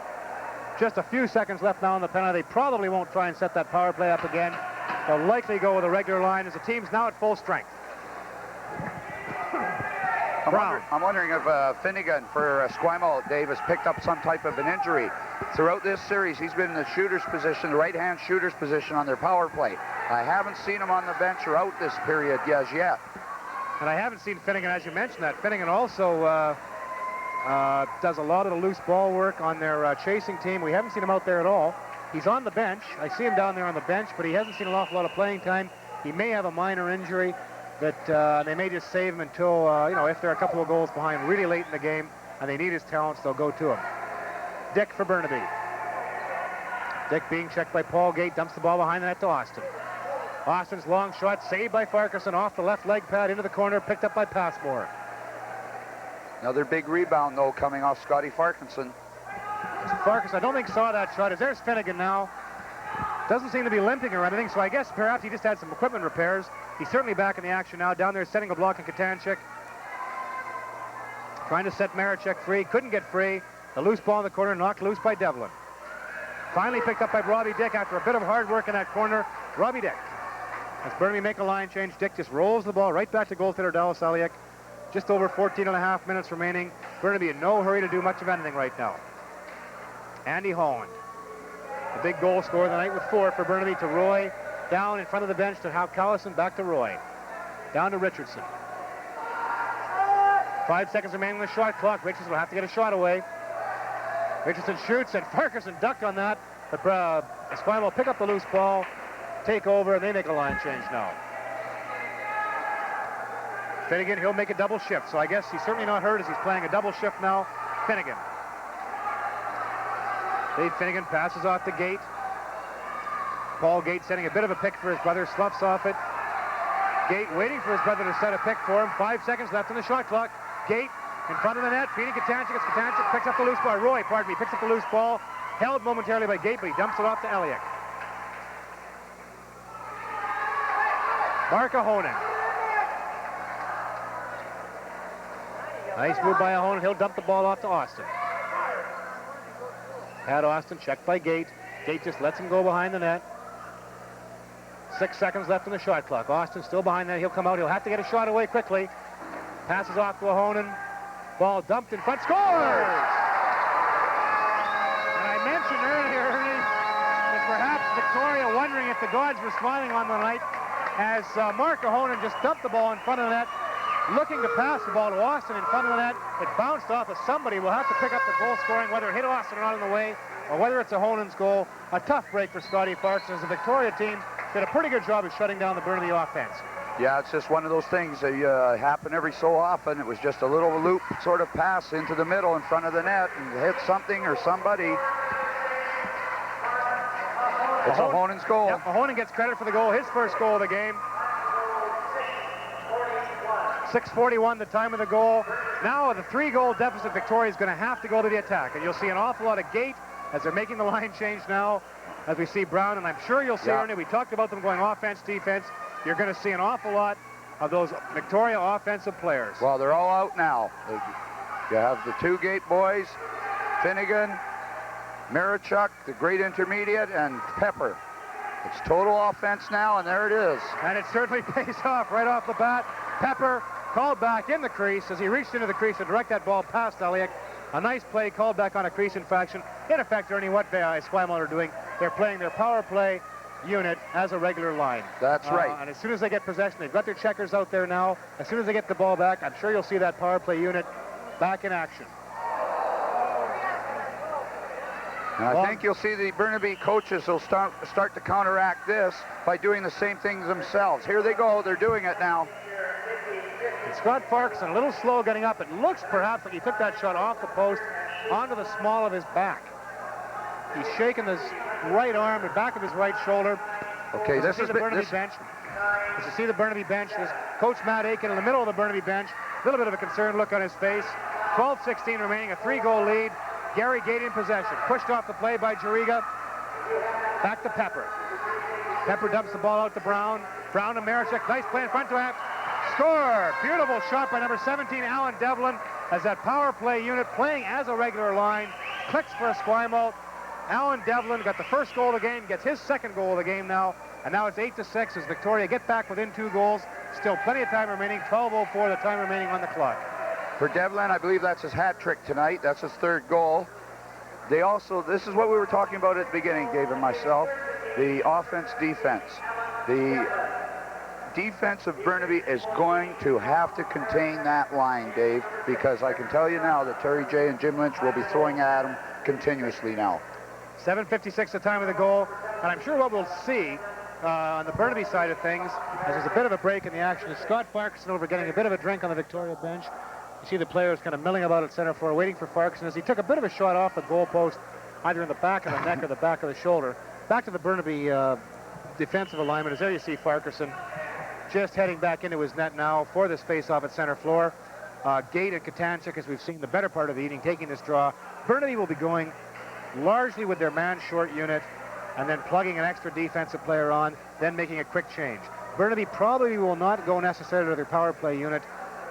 Just a few seconds left now on the penalty. They probably won't try and set that power play up again. They'll likely go with a regular line as the team's now at full strength. I'm wondering if Finnegan for Esquimalt, Dave, has picked up some type of an injury. Throughout this series, he's been in the shooter's position, the right-hand shooter's position on their power play. I haven't seen him on the bench or out this period as yet. And I haven't seen Finnegan, as you mentioned that. Finnegan also does a lot of the loose ball work on their chasing team. We haven't seen him out there at all. He's on the bench. I see him down there on the bench, but he hasn't seen an awful lot of playing time. He may have a minor injury that they may just save him until, if they're a couple of goals behind really late in the game and they need his talents, they'll go to him. Dick for Burnaby. Dick being checked by Paul Gait, dumps the ball behind the net to Austin. Austin's long shot saved by Farquharson off the left leg pad into the corner, picked up by Passmore. Another big rebound, though, coming off Scotty Farquharson. Farquharson, I don't think saw that shot. As there's Finnegan now. Doesn't seem to be limping or anything, so I guess perhaps he just had some equipment repairs. He's certainly back in the action now. Down there setting a block in Katanchuk. Trying to set Marechek free. Couldn't get free. The loose ball in the corner knocked loose by Devlin. Finally picked up by Robbie Dick after a bit of hard work in that corner. Robbie Dick. As Burnaby make a line change, Dick just rolls the ball right back to goaltender Dallas Eliuk. Just over 14 and a half minutes remaining. Burnaby in no hurry to do much of anything right now. Andy Holland. The big goal scorer of the night with 4 for Burnaby to Roy. Down in front of the bench to Hal Callison, back to Roy. Down to Richardson. 5 seconds remaining on the shot clock. Richardson will have to get a shot away. Richardson shoots, and Farquharson ducked on that. But Esquimalt will pick up the loose ball, take over, and they make a line change now. Finnegan, he'll make a double shift, so I guess he's certainly not hurt as he's playing a double shift now. Finnegan. Dave Finnegan passes off to Gait. Paul Gait sending a bit of a pick for his brother, sloughs off it. Gait waiting for his brother to set a pick for him. 5 seconds left on the shot clock. Gait in front of the net, feeding Katanchik. It's Katanchik, picks up the loose ball. Roy, pardon me, picks up the loose ball. Held momentarily by Gait, but he dumps it off to Eliuk. Mark Ahonen. Nice move by Ahonen. He'll dump the ball off to Austin. Pat Austin, checked by Gait. Gait just lets him go behind the net. 6 seconds left on the shot clock. Austin still behind that. He'll come out. He'll have to get a shot away quickly. Passes off to Ahonen. Ball dumped in front. Scores! And I mentioned earlier, Ernie, that perhaps Victoria wondering if the gods were smiling on the night as Mark Ahonen just dumped the ball in front of the net, looking to pass the ball to Austin in front of the net. It bounced off of somebody. We'll have to pick up the goal scoring, whether it hit Austin or not in the way, or whether it's Ahonen's goal. A tough break for Scotty Farquharson as the Victoria team did a pretty good job of shutting down the Burnaby offense. Yeah, it's just one of those things that happen every so often. It was just a little loop sort of pass into the middle in front of the net and hit something or somebody. It's Ahonen's goal. Yep, Ahonen gets credit for the goal, his first goal of the game. 6:41 the time of the goal. Now the 3-goal deficit, Victoria is going to have to go to the attack. And you'll see an awful lot of Gait as they're making the line change now. As we see Brown, and I'm sure you'll see, Ernie, we talked about them going offense, defense. You're going to see an awful lot of those Victoria offensive players. Well, they're all out now. You have the 2 Gait boys, Finnegan, Marechek, the great intermediate, and Pepper. It's total offense now, and there it is. And it certainly pays off right off the bat. Pepper called back in the crease as he reached into the crease to direct that ball past Eliuk. A nice play called back on a crease infraction. In effect, Ernie, what Esquimalt are doing, they're playing their power play unit as a regular line. That's right. And as soon as they get possession, they've got their checkers out there now. As soon as they get the ball back, I'm sure you'll see that power play unit back in action. And I think you'll see the Burnaby coaches will start to counteract this by doing the same things themselves. Here they go. They're doing it now. And Scott Farquharson a little slow getting up. It looks perhaps like he took that shot off the post onto the small of his back. He's shaking his right arm, the back of his right shoulder. Okay, this is the Burnaby bench. As you see the Burnaby bench, there's Coach Matt Aiken in the middle of the Burnaby bench. A little bit of a concerned look on his face. 12-16 remaining, a 3-goal lead. Gary Gait in possession. Pushed off the play by Jariga. Back to Pepper. Pepper dumps the ball out to Brown. Brown to Marechek. Nice play in front to him. Score! Beautiful shot by number 17, Alan Devlin, as that power play unit playing as a regular line. Clicks for Esquimalt. Alan Devlin got the first goal of the game, gets his second goal of the game now, and now it's 8-6 as Victoria get back within 2 goals. Still plenty of time remaining, 12:04 the time remaining on the clock. For Devlin, I believe that's his hat trick tonight. That's his 3rd goal. They also, this is what we were talking about at the beginning, Dave and myself, the offense-defense. The defense of Burnaby is going to have to contain that line, Dave, because I can tell you now that Terry J and Jim Lynch will be throwing at him continuously now. 7:56 the time of the goal, and I'm sure what we'll see on the Burnaby side of things, as there's a bit of a break in the action, is Scott Farquharson over getting a bit of a drink on the Victoria bench. You see the players kind of milling about at center floor, waiting for Farquharson as he took a bit of a shot off the goalpost, either in the back of the neck or the back of the shoulder. Back to the Burnaby defensive alignment, as there you see Farquharson just heading back into his net now for this face-off at center floor. Gait and Katanchik, as we've seen the better part of the evening, taking this draw. Burnaby will be going largely with their man-short unit and then plugging an extra defensive player on, then making a quick change. Burnaby probably will not go necessarily to their power play unit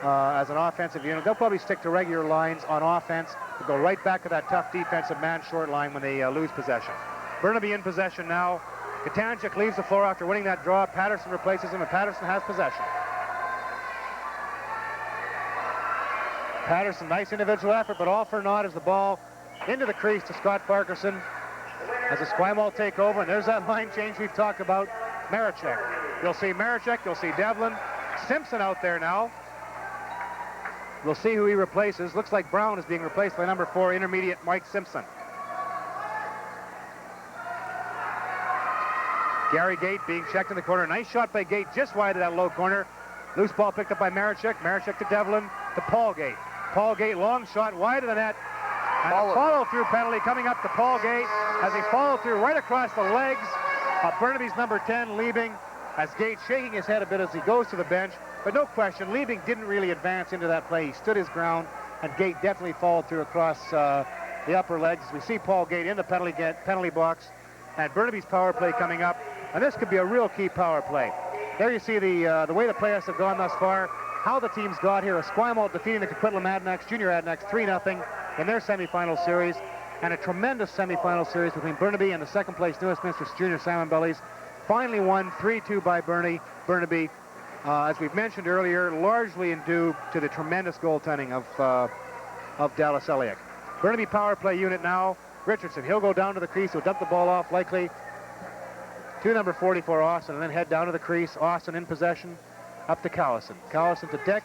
as an offensive unit. They'll probably stick to regular lines on offense to go right back to that tough defensive man-short line when they lose possession. Burnaby in possession now. Katanchik leaves the floor after winning that draw. Patterson replaces him, and Patterson has possession. Patterson, nice individual effort, but all for naught as the ball into the crease to Scott Farquharson as the Esquimalt take over, and there's that line change we've talked about. Marechek. You'll see Marechek, you'll see Devlin. Simpson out there now. We'll see who he replaces. Looks like Brown is being replaced by number 4, intermediate Mike Simpson. Gary Gait being checked in the corner. Nice shot by Gait just wide of that low corner. Loose ball picked up by Marechek. Marechek to Devlin to Paul Gait. Paul Gait, long shot wide of the net. And a follow-through penalty coming up to Paul Gait as he followed through right across the legs of Burnaby's number 10, Liebing, as Gait shaking his head a bit as he goes to the bench. But no question, Liebing didn't really advance into that play. He stood his ground, and Gait definitely followed through across the upper legs. We see Paul Gait in the penalty box, and Burnaby's power play coming up. And this could be a real key power play. There you see the way the playoffs have gone thus far, how the teams got here. Esquimalt defeating the Coquitlam Adanacs, Junior Adanacs 3-0 in their semifinal series, and a tremendous semifinal series between Burnaby and the second-place New Westminster Junior Salmon Bellies. Finally won 3-2 by Burnaby, as we've mentioned earlier, largely due to the tremendous goaltending of Dallas Eliuk. Burnaby power play unit now. Richardson, he'll go down to the crease. He'll dump the ball off likely to number 44, Austin, and then head down to the crease. Austin in possession, up to Callison. Callison to Dick,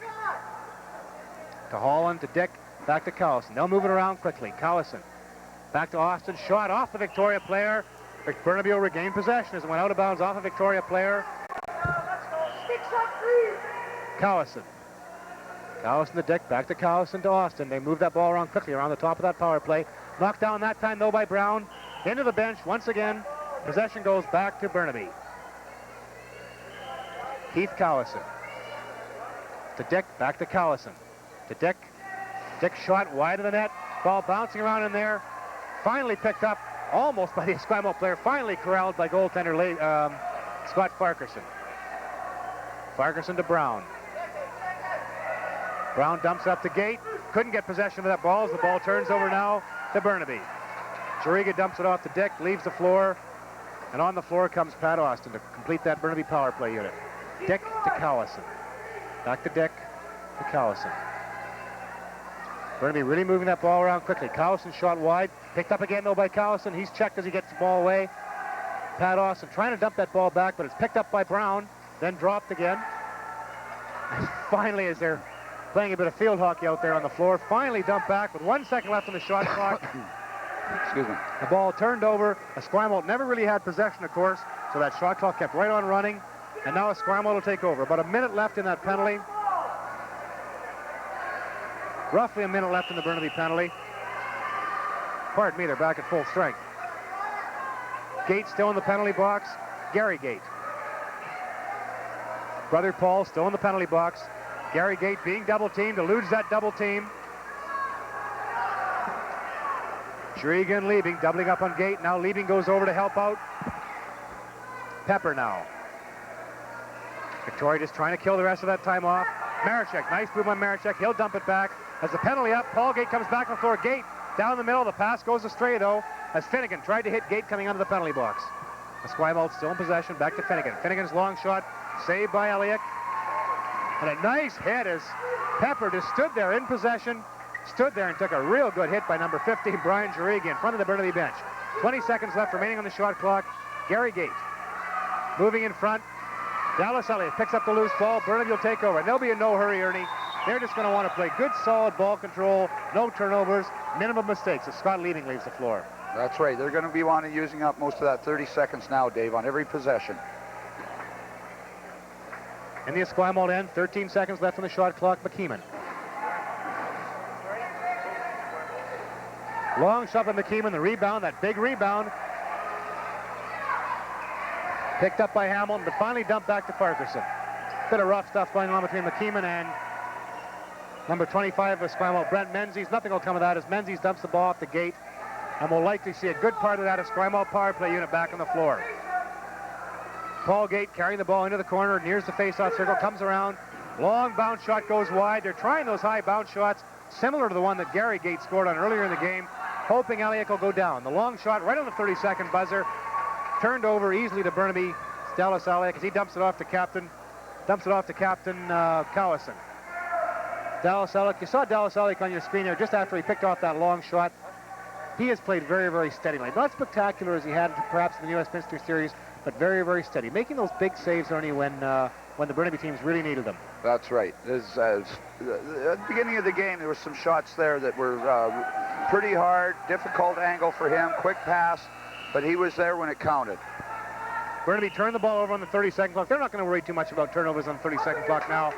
to Holland, to Dick, back to Callison. They'll move it around quickly. Callison, back to Austin, shot off the Victoria player. Burnaby will regain possession as it went out of bounds off a Victoria player. Callison. Callison to Dick, back to Callison to Austin. They move that ball around quickly around the top of that power play. Knocked down that time, though, by Brown. Into the bench once again. Possession goes back to Burnaby. Keith Callison. To Dick, back to Callison. To Dick. Dick shot wide of the net. Ball bouncing around in there. Finally picked up almost by the Esquimalt player. Finally corralled by goaltender Scott Farquharson. Farquharson to Brown. Brown dumps it up to Gait. Couldn't get possession of that ball as the ball turns over now to Burnaby. Jariga dumps it off to Dick, leaves the floor. And on the floor comes Pat Austin to complete that Burnaby power play unit. Dick to Callison. Back to Dick to Callison. Burnaby really moving that ball around quickly. Callison shot wide. Picked up again, though, by Callison. He's checked as he gets the ball away. Pat Austin trying to dump that ball back, but it's picked up by Brown, then dropped again. And finally, as they're playing a bit of field hockey out there on the floor, finally dumped back with 1 second left on the shot clock. Excuse me. The ball turned over. Esquimalt never really had possession, of course, so that shot clock kept right on running. And now Esquimalt will take over. About a minute left in that penalty. Roughly a minute left in the Burnaby penalty. Pardon me, they're back at full strength. Gait still in the penalty box. Gary Gait. Brother Paul still in the penalty box. Gary Gait being double teamed, eludes that double team. Jariga and Liebing doubling up on Gait. Now Liebing goes over to help out. Pepper now. Victoria just trying to kill the rest of that time off. Marechek, nice move on Marechek. He'll dump it back. As the penalty up, Paul Gait comes back on the floor. Gait down the middle. The pass goes astray, though, as Finnegan tried to hit Gait coming under the penalty box. Esquimalt still in possession. Back to Finnegan. Finnegan's long shot saved by Eliuk. And a nice hit as Pepper just stood there in possession. Stood there and took a real good hit by number 15, Brian Jariga, in front of the Burnaby bench. 20 seconds left remaining on the shot clock. Gary Gait moving in front. Dallas Eliuk picks up the loose ball. Burnaby will take over. And there'll be a no hurry, Ernie. They're just going to want to play good, solid ball control, no turnovers, minimum mistakes as Scott Liebing leaves the floor. That's right. They're going to be wanting using up most of that 30 seconds now, Dave, on every possession. In the Esquimalt end, 13 seconds left on the shot clock. McKeeman. Long shot by McKeeman. The rebound, that big rebound. Picked up by Hamilton, but finally dumped back to Farquharson. Bit of rough stuff going on between McKeeman and number 25 of Esquimalt, Brent Menzies. Nothing will come of that as Menzies dumps the ball off the Gate, and we'll likely see a good part of that Esquimalt power play unit back on the floor. Paul Gait carrying the ball into the corner, nears the face-off circle, comes around. Long bounce shot goes wide. They're trying those high bounce shots, similar to the one that Gary Gait scored on earlier in the game, hoping Eliuk will go down. The long shot right on the 30-second buzzer, turned over easily to Burnaby. Dallas Eliuk as he dumps it off to Captain Callison. Dallas Eliuk, you saw Dallas Eliuk on your screen there just after he picked off that long shot. He has played very, very steadily. Not spectacular as he had perhaps in the New Westminster series, but very, very steady. Making those big saves, Ernie, when when the Burnaby teams really needed them. That's right. At the beginning of the game, there were some shots there that were pretty hard, difficult angle for him, quick pass, but he was there when it counted. Burnaby turned the ball over on the 30-second clock. They're not going to worry too much about turnovers on the 30-second clock now.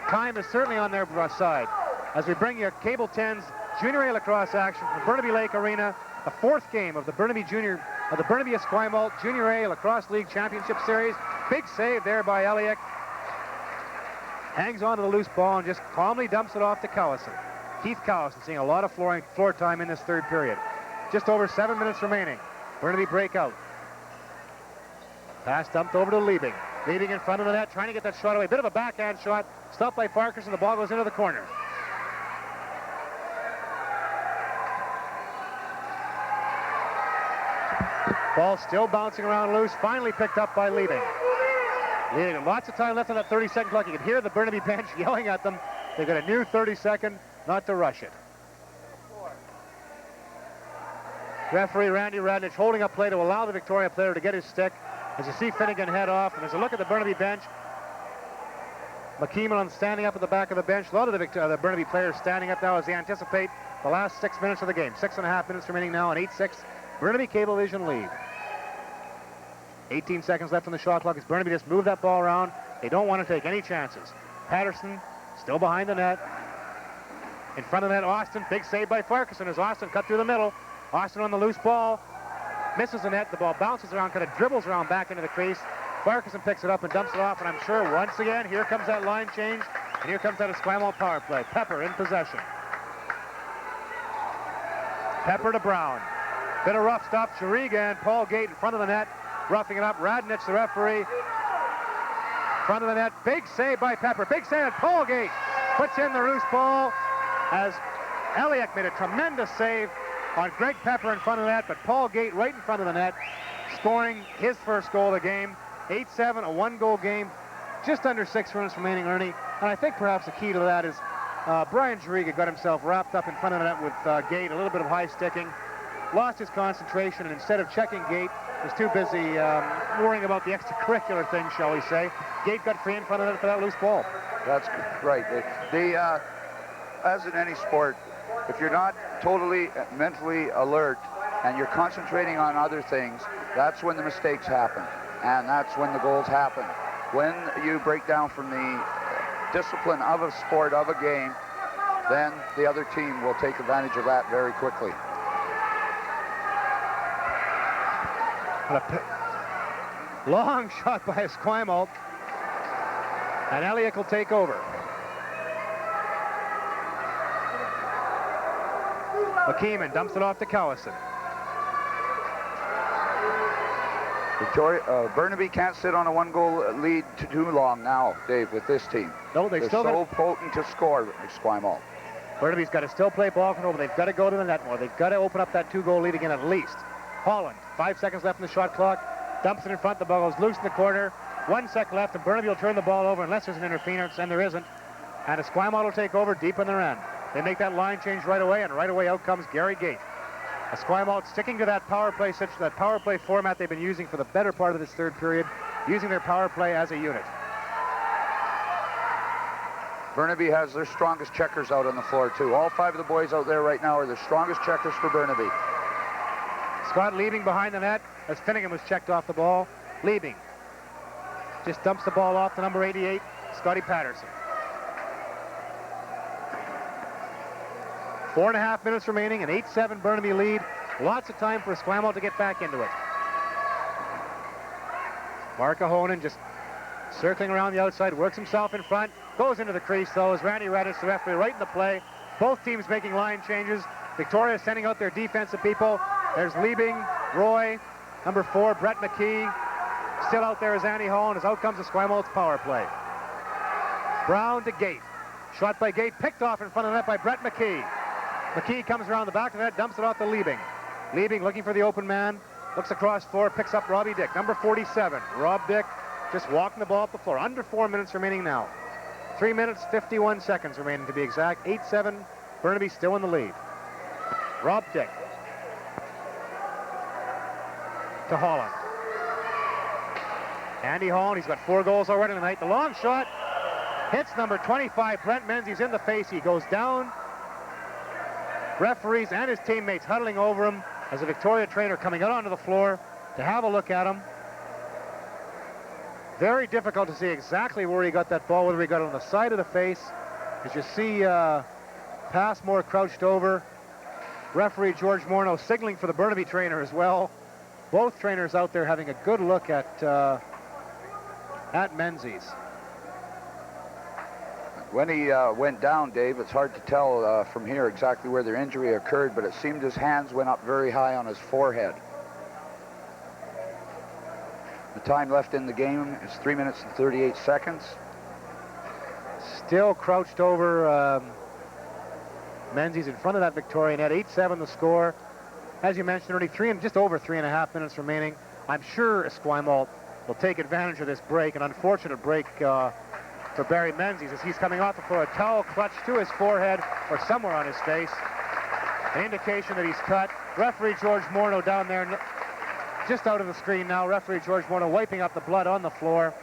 Time is certainly on their side. As we bring you Cable 10's Junior A lacrosse action from Burnaby Lake Arena, the fourth game of the Burnaby Esquimalt Junior A Lacrosse League Championship Series. Big save there by Eliuk. Hangs on to the loose ball and just calmly dumps it off to Cowison. Keith Cowison seeing a lot of floor time in this third period. Just over 7 minutes remaining. Burnaby breakout. Pass dumped over to Liebing. Liebing in front of the net, trying to get that shot away. Bit of a backhand shot. Stopped by Farkas, and the ball goes into the corner. Ball still bouncing around loose. Finally picked up by Liebing. Liebing, lots of time left on that 30-second clock. You can hear the Burnaby bench yelling at them. They've got a new 30-second, not to rush it. Referee Randy Radnich holding up play to allow the Victoria player to get his stick. As you see Finnegan head off, and there's a look at the Burnaby bench. McKeeman standing up at the back of the bench. A lot of the Burnaby players standing up now as they anticipate the last 6 minutes of the game. 6.5 minutes remaining now, an 8-6 Burnaby Cablevision lead. 18 seconds left on the shot clock as Burnaby just moved that ball around. They don't want to take any chances. Patterson still behind the net. In front of the net, Austin. Big save by Farquharson as Austin cut through the middle. Austin on the loose ball. Misses the net. The ball bounces around, kind of dribbles around back into the crease. Farquharson picks it up and dumps it off, and I'm sure once again, here comes that line change, and here comes that Esquimalt power play. Pepper in possession. Pepper to Brown. Bit of rough stuff. Chiriga and Paul Gait in front of the net, roughing it up. Radnich, the referee, front of the net. Big save by Pepper. Big save, and Paul Gait puts in the loose ball as Eliuk made a tremendous save on Greg Pepper in front of the net, but Paul Gait right in front of the net, scoring his first goal of the game. 8-7, a one-goal game, just under 6 minutes remaining, Ernie. And I think perhaps the key to that is Brian Chiriga got himself wrapped up in front of the net with Gait, a little bit of high sticking, lost his concentration, and instead of checking Gait, was too busy worrying about the extracurricular things, shall we say. Gait got free in front of the net for that loose ball. That's right. As in any sport, if you're not totally mentally alert and you're concentrating on other things, that's when the mistakes happen. And that's when the goals happen. When you break down from the discipline of a sport, of a game, then the other team will take advantage of that very quickly. Long shot by Esquimalt. And Eliuk will take over. McKeeman dumps it off to Cowison. Burnaby can't sit on a one-goal lead too long now, Dave, with this team. No, they're still so potent to score, Esquimalt. Burnaby's got to still play ball control, but they've got to go to the net more. They've got to open up that 2-goal lead again at least. Holland, 5 seconds left in the shot clock, dumps it in front, the ball goes loose in the corner. 1 sec left, and Burnaby will turn the ball over unless there's an interference, and there isn't. And Esquimalt will take over deep in their end. They make that line change right away, and right away out comes Gary Gait. Esquimalt sticking to that power play format they've been using for the better part of this third period, using their power play as a unit. Burnaby has their strongest checkers out on the floor, too. All 5 of the boys out there right now are the strongest checkers for Burnaby. Scott Liebing behind the net as Finnegan was checked off the ball. Liebing just dumps the ball off to number 88, Scotty Patterson. 4.5 minutes remaining, an 8-7 Burnaby lead. Lots of time for Esquimalt to get back into it. Mark Ahonen just circling around the outside, works himself in front, goes into the crease though as Randy Radis, the referee, right in the play. Both teams making line changes. Victoria sending out their defensive people. There's Liebing, Roy, number 4, Brett McKee. Still out there is Andy Holland as out comes Esquimalt's power play. Brown to Gait. Shot by Gait, picked off in front of the net by Brett McKee. McKee comes around the back of the net, dumps it off to Liebing. Liebing looking for the open man, looks across floor, picks up Robbie Dick, number 47. Rob Dick just walking the ball up the floor. Under 4 minutes remaining now. 3 minutes, 51 seconds remaining to be exact. 8-7, Burnaby still in the lead. Rob Dick to Holland. Andy Holland, he's got 4 goals already tonight. The long shot hits number 25, Brent Menzies, in the face. He goes down. Referees and his teammates huddling over him as a Victoria trainer coming out onto the floor to have a look at him. Very difficult to see exactly where he got that ball, whether he got it on the side of the face. As you see, Passmore crouched over. Referee George Morneau signaling for the Burnaby trainer as well. Both trainers out there having a good look at Menzies. When he went down, Dave, it's hard to tell from here exactly where their injury occurred, but it seemed his hands went up very high on his forehead. The time left in the game is 3 minutes and 38 seconds. Still crouched over Menzies in front of that Victoria net. 8-7 the score. As you mentioned, only just over 3.5 minutes remaining. I'm sure Esquimalt will take advantage of this break, an unfortunate break for Barry Menzies as he's coming off the floor. A towel clutched to his forehead or somewhere on his face. An indication that he's cut. Referee George Morneau down there, just out of the screen now. Referee George Morneau wiping up the blood on the floor.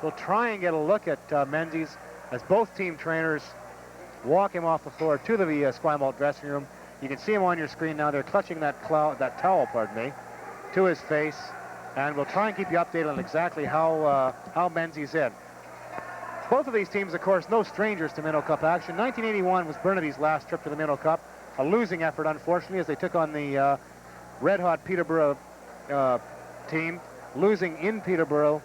We'll try and get a look at Menzies as both team trainers walk him off the floor to the Esquimalt dressing room. You can see him on your screen now. They're clutching that towel, to his face. And we'll try and keep you updated on exactly how Menzies in. Both of these teams, of course, no strangers to Minnow Cup action. 1981 was Burnaby's last trip to the Minnow Cup. A losing effort, unfortunately, as they took on the red-hot Peterborough team, losing in Peterborough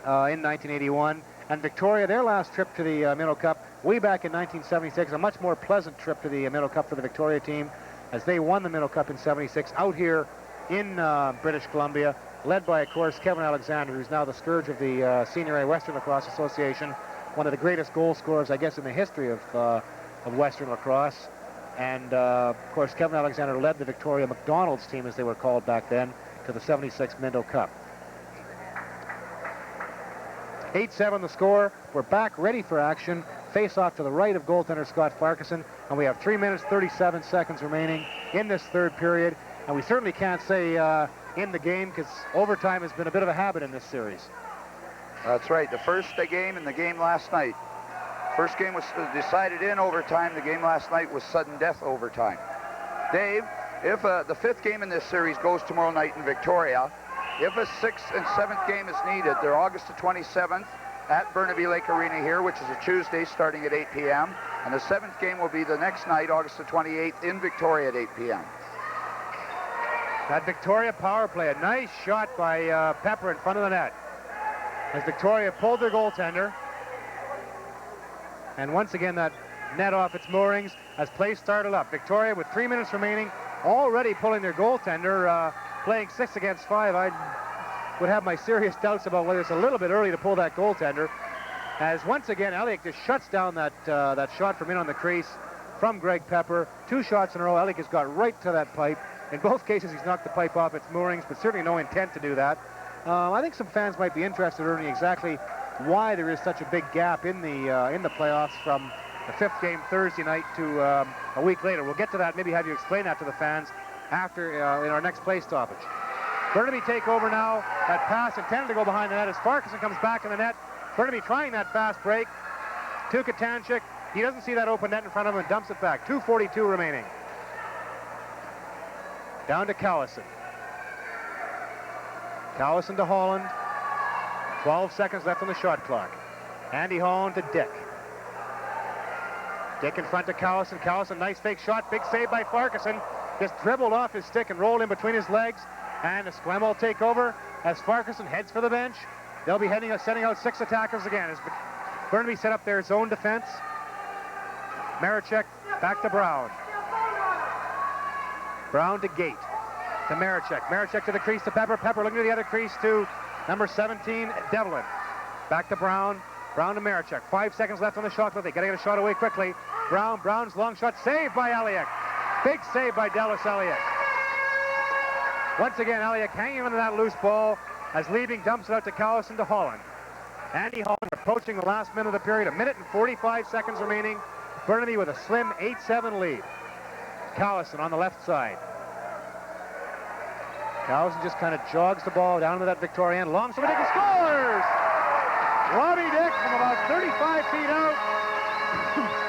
in 1981. And Victoria, their last trip to the Minnow Cup, way back in 1976, a much more pleasant trip to the Minnow Cup for the Victoria team, as they won the Minnow Cup in 76 out here in British Columbia, led by, of course, Kevin Alexander, who's now the scourge of the Senior A Western Lacrosse Association, one of the greatest goal scorers, I guess, in the history of Western Lacrosse. And, of course, Kevin Alexander led the Victoria McDonald's team, as they were called back then, to the 76 Minnow Cup. 8-7 the score. We're back ready for action. Face off to the right of goaltender Scott Farquharson, and we have 3 minutes 37 seconds remaining in this third period. And we certainly can't say in the game, because overtime has been a bit of a habit in this series. That's right. The first game and the game last night. First game was decided in overtime. The game last night was sudden death overtime. Dave, if the 5th game in this series goes tomorrow night in Victoria, if a 6th and 7th game is needed, they're August the 27th at Burnaby Lake Arena here, which is a Tuesday starting at 8 p.m. And the 7th game will be the next night, August the 28th, in Victoria at 8 p.m. That Victoria power play, a nice shot by Pepper in front of the net. As Victoria pulled their goaltender. And once again, that net off its moorings as play started up. Victoria, with 3 minutes remaining, already pulling their goaltender, playing 6 against 5. I would have my serious doubts about whether it's a little bit early to pull that goaltender. As once again, Eliuk just shuts down that shot from in on the crease from Greg Pepper. 2 shots in a row. Eliuk has got right to that pipe. In both cases, he's knocked the pipe off its moorings, but certainly no intent to do that. I think some fans might be interested in learning exactly why there is such a big gap in the playoffs from the 5th game Thursday night to a week later. We'll get to that, maybe have you explain that to the fans after in our next play stoppage. Burnaby take over now. That pass intended to go behind the net as Farquharson comes back in the net. Burnaby trying that fast break to Katanchik. He doesn't see that open net in front of him and dumps it back. 2:42 remaining. Down to Callison. Callison to Holland. 12 seconds left on the shot clock. Andy Holland to Dick. Dick in front to Callison. Callison, nice fake shot. Big save by Farquharson. Just dribbled off his stick and rolled in between his legs. And Esquimalt take over as Farquharson heads for the bench. They'll be sending out 6 attackers again as Burnaby set up their zone defense. Marechek back to Brown. Brown to Gait, to Marechek. Marechek to the crease to Pepper. Pepper looking to the other crease to number 17, Devlin. Back to Brown. Brown to Marechek. 5 seconds left on the shot clock. They got to get a shot away quickly. Brown's long shot saved by Eliuk. Big save by Dallas Eliuk. Once again, Eliuk hanging onto that loose ball as Liebing dumps it out to Callison to Holland. Andy Holland approaching the last minute of the period. 1 minute and 45 seconds remaining. Burnaby with a slim 8-7 lead. Callison on the left side. Cowson just kind of jogs the ball down to that Victoria end. Long, so Dick scores! Robbie Dick from about 35 feet out.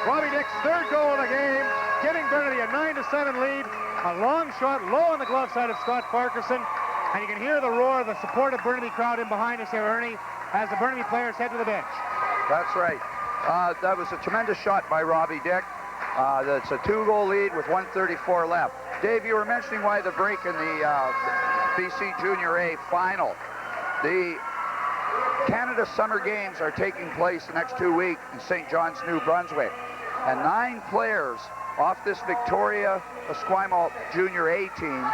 Robbie Dick's third goal of the game, giving Burnaby a 9-7 lead. A long shot low on the glove side of Scott Farquharson. And you can hear the roar of the supportive Burnaby crowd in behind us here, Ernie, as the Burnaby players head to the bench. That's right. That was a tremendous shot by Robbie Dick. That's a 2-goal lead with 1:34 left. Dave, you were mentioning why the break in the BC Junior A final. The Canada Summer Games are taking place the next 2 weeks in St. John's, New Brunswick. And 9 players off this Victoria Esquimalt Junior A team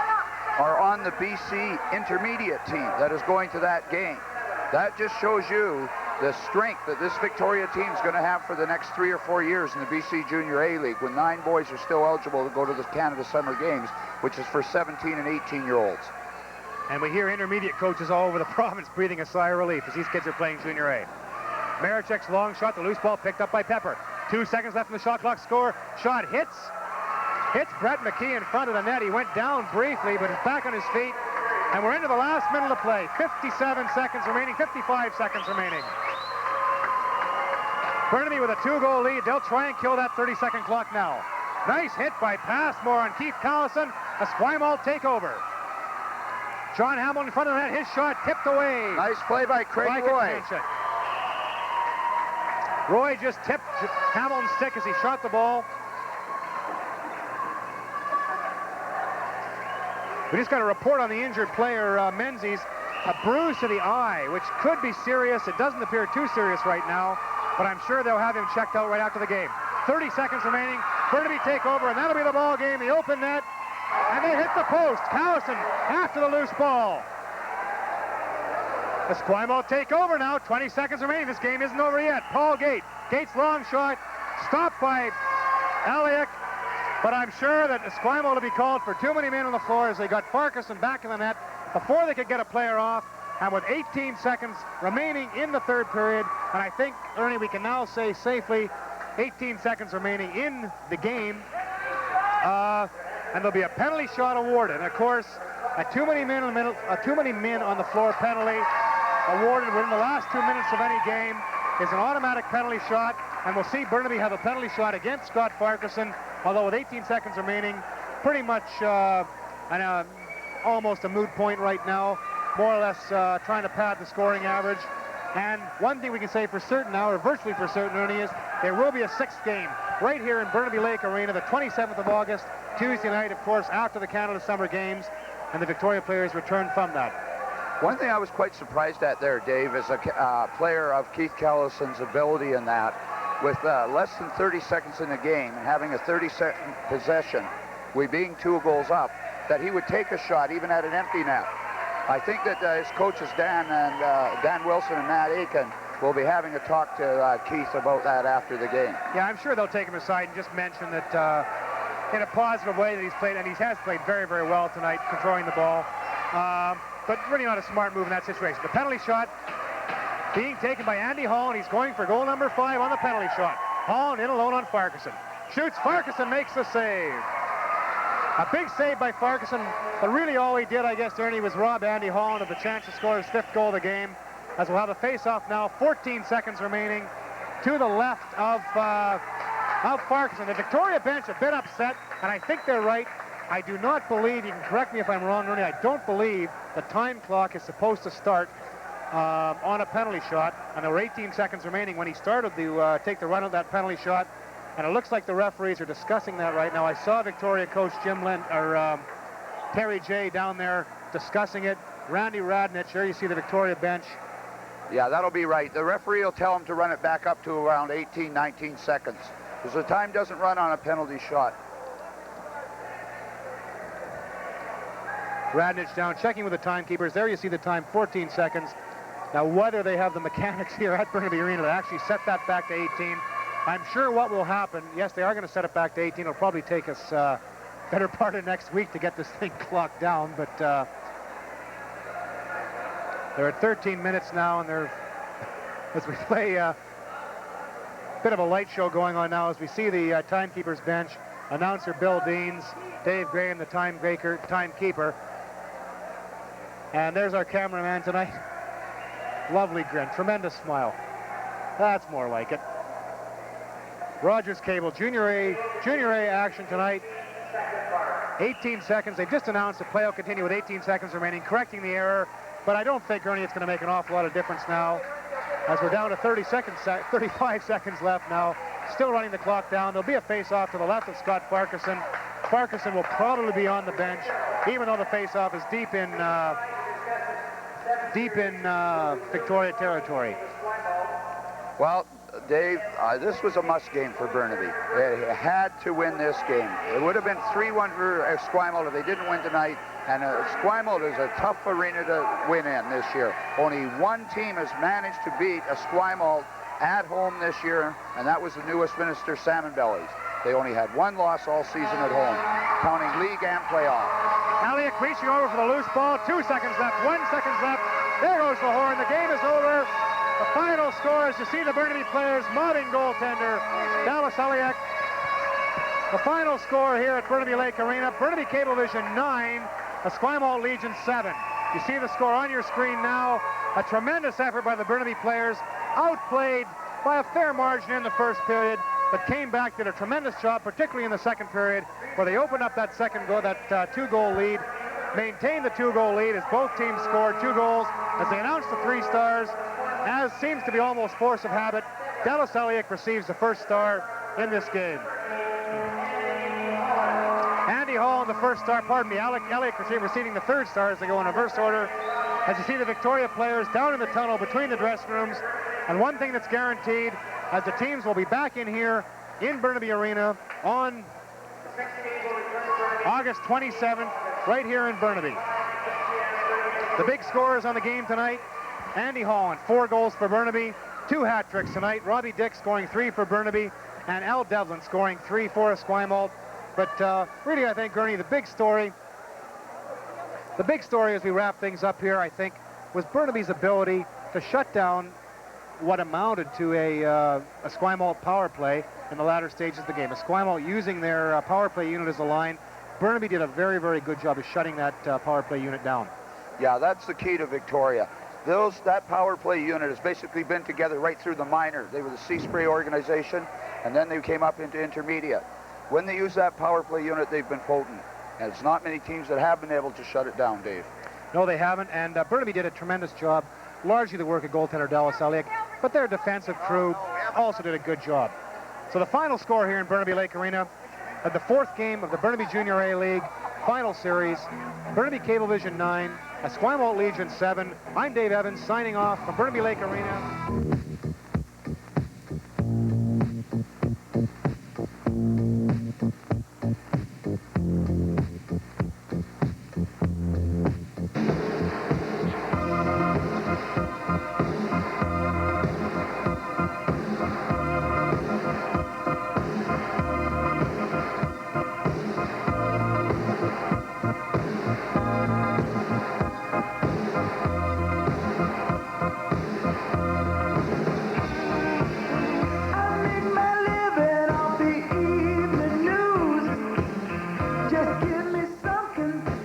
are on the BC intermediate team that is going to that game. That just shows you the strength that this Victoria team is going to have for the next 3 or 4 years in the BC Junior A League, when 9 boys are still eligible to go to the Canada Summer Games, which is for 17 and 18-year-olds. And we hear intermediate coaches all over the province breathing a sigh of relief as these kids are playing Junior A. Marechek's long shot, the loose ball picked up by Pepper. 2 seconds left in the shot clock. Score. Shot hits Brett McKee in front of the net. He went down briefly, but is back on his feet. And we're into the last minute of play. 57 seconds remaining, 55 seconds remaining. Burnaby with a 2-goal lead. They'll try and kill that 30-second clock now. Nice hit by Passmore on Keith Callison. Esquimalt takeover. John Hamill in front of the net. His shot tipped away. Nice play by Craig Roy. Roy just tipped Hamilton's stick as he shot the ball. We just got a report on the injured player, Menzies. A bruise to the eye, which could be serious. It doesn't appear too serious right now, but I'm sure they'll have him checked out right after the game. 30 seconds remaining. Burnaby take over, and that'll be the ball game. The open net, and they hit the post. Callison after the loose ball. Esquimalt take over now. 20 seconds remaining. This game isn't over yet. Paul Gait. Gait's long shot stopped by Eliuk, but I'm sure that Esquimalt will be called for too many men on the floor as they got Farquharson back in the net before they could get a player off. And with 18 seconds remaining in the third period, and I think, Ernie, we can now say safely 18 seconds remaining in the game, and there'll be a penalty shot awarded. And of course, a too many men on the floor penalty awarded within the last 2 minutes of any game is an automatic penalty shot, and we'll see Burnaby have a penalty shot against Scott Farquharson, although with 18 seconds remaining, pretty much almost a moot point right now, more or less trying to pad the scoring average. And one thing we can say for certain now, or virtually for certain, Ernie, is there will be a 6th game right here in Burnaby Lake Arena, the 27th of August, Tuesday night, of course, after the Canada Summer Games, and the Victoria players return from that. One thing I was quite surprised at there, Dave, is a player of Keith Callison's ability in that, with less than 30 seconds in the game and having a 30-second possession, we being 2 goals up, that he would take a shot even at an empty net. I think that his coaches, Dan Wilson and Matt Aiken, will be having a talk to Keith about that after the game. Yeah, I'm sure they'll take him aside and just mention that in a positive way that he's played, and he has played very, very well tonight, controlling the ball. But really not a smart move in that situation. The penalty shot being taken by Andy Hall, and he's going for goal number 5 on the penalty shot. Hall in alone on Farquharson. Shoots, Farquharson makes the save. A big save by Farquharson, but really all he did, I guess, Ernie, was rob Andy Hall of the chance to score his 5th goal of the game, as we'll have a face-off now, 14 seconds remaining to the left of Farquharson. The Victoria bench a bit upset, and I think they're right. I do not believe, you can correct me if I'm wrong, Ernie, I don't believe the time clock is supposed to start on a penalty shot, and there were 18 seconds remaining when he started to take the run of that penalty shot, and it looks like the referees are discussing that right now. I saw Victoria coach Terry J down there discussing it. Randy Radnich, there you see the Victoria bench. Yeah, that'll be right. The referee will tell him to run it back up to around 18, 19 seconds, because the time doesn't run on a penalty shot. Radnich down, checking with the timekeepers. There you see the time, 14 seconds. Now, whether they have the mechanics here at Burnaby Arena to actually set that back to 18, I'm sure what will happen, yes, they are going to set it back to 18. It'll probably take us better part of next week to get this thing clocked down, but they're at 13 minutes now, and they're, as we play a bit of a light show going on now, as we see the timekeeper's bench, announcer Bill Deans, Dave Graham, the timekeeper. And there's our cameraman tonight. Lovely grin, tremendous smile. That's more like it. Rogers Cable, Junior A action tonight. 18 seconds. They just announced the play will continue with 18 seconds remaining, correcting the error. But I don't think, Ernie, it's going to make an awful lot of difference now, as we're down to 35 seconds left now. Still running the clock down. There'll be a face-off to the left of Scott Farquharson. Farquharson will probably be on the bench, even though the face-off is deep in Victoria territory. Well, Dave, this was a must game for Burnaby. They had to win this game. It would have been 3-1 for Esquimalt if they didn't win tonight. And Esquimalt is a tough arena to win in this year. Only one team has managed to beat Esquimalt at home this year, and that was the New Westminster Salmon Bellies. They only had one loss all season at home, counting league and playoff. Eliuk reaching over for the loose ball. 2 seconds left, 1 second left. There goes the horn. The game is over. The final score is to see the Burnaby players mobbing goaltender Dallas Eliuk. The final score here at Burnaby Lake Arena, Burnaby Cablevision 9, Esquimalt Legion 7. You see the score on your screen now. A tremendous effort by the Burnaby players, outplayed by a fair margin in the first period, but came back, did a tremendous job, particularly in the second period, where they opened up that second goal, that two-goal lead, maintained the two-goal lead as both teams scored 2 goals. As they announced the 3 stars, as seems to be almost force of habit, Dallas Eliuk receives the first star in this game. Andy Hall in the first star, Eliuk receiving the 3rd star as they go in reverse order. As you see the Victoria players down in the tunnel between the dressing rooms. And one thing that's guaranteed, as the teams will be back in here in Burnaby Arena on August 27th, right here in Burnaby. The big scorers on the game tonight, Andy Hall, 4 goals for Burnaby, 2 hat tricks tonight. Robbie Dick scoring 3 for Burnaby, and Al Devlin scoring 3 for Esquimalt. But really, I think, Gurney, the big story as we wrap things up here, I think, was Burnaby's ability to shut down what amounted to a Esquimalt power play in the latter stages of the game. Esquimalt using their power play unit as a line. Burnaby did a very, very good job of shutting that power play unit down. Yeah, that's the key to Victoria. That power play unit has basically been together right through the minor. They were the Sea Spray organization, and then they came up into intermediate. When they use that power play unit, they've been potent. And it's not many teams that have been able to shut it down, Dave. No, they haven't, and Burnaby did a tremendous job, largely the work of goaltender Dallas Eliuk, but their defensive crew also did a good job. So the final score here in Burnaby Lake Arena, at the 4th game of the Burnaby Junior A League final series, Burnaby Cablevision 9, Esquimalt Legion 7. I'm Dave Evans, signing off from Burnaby Lake Arena.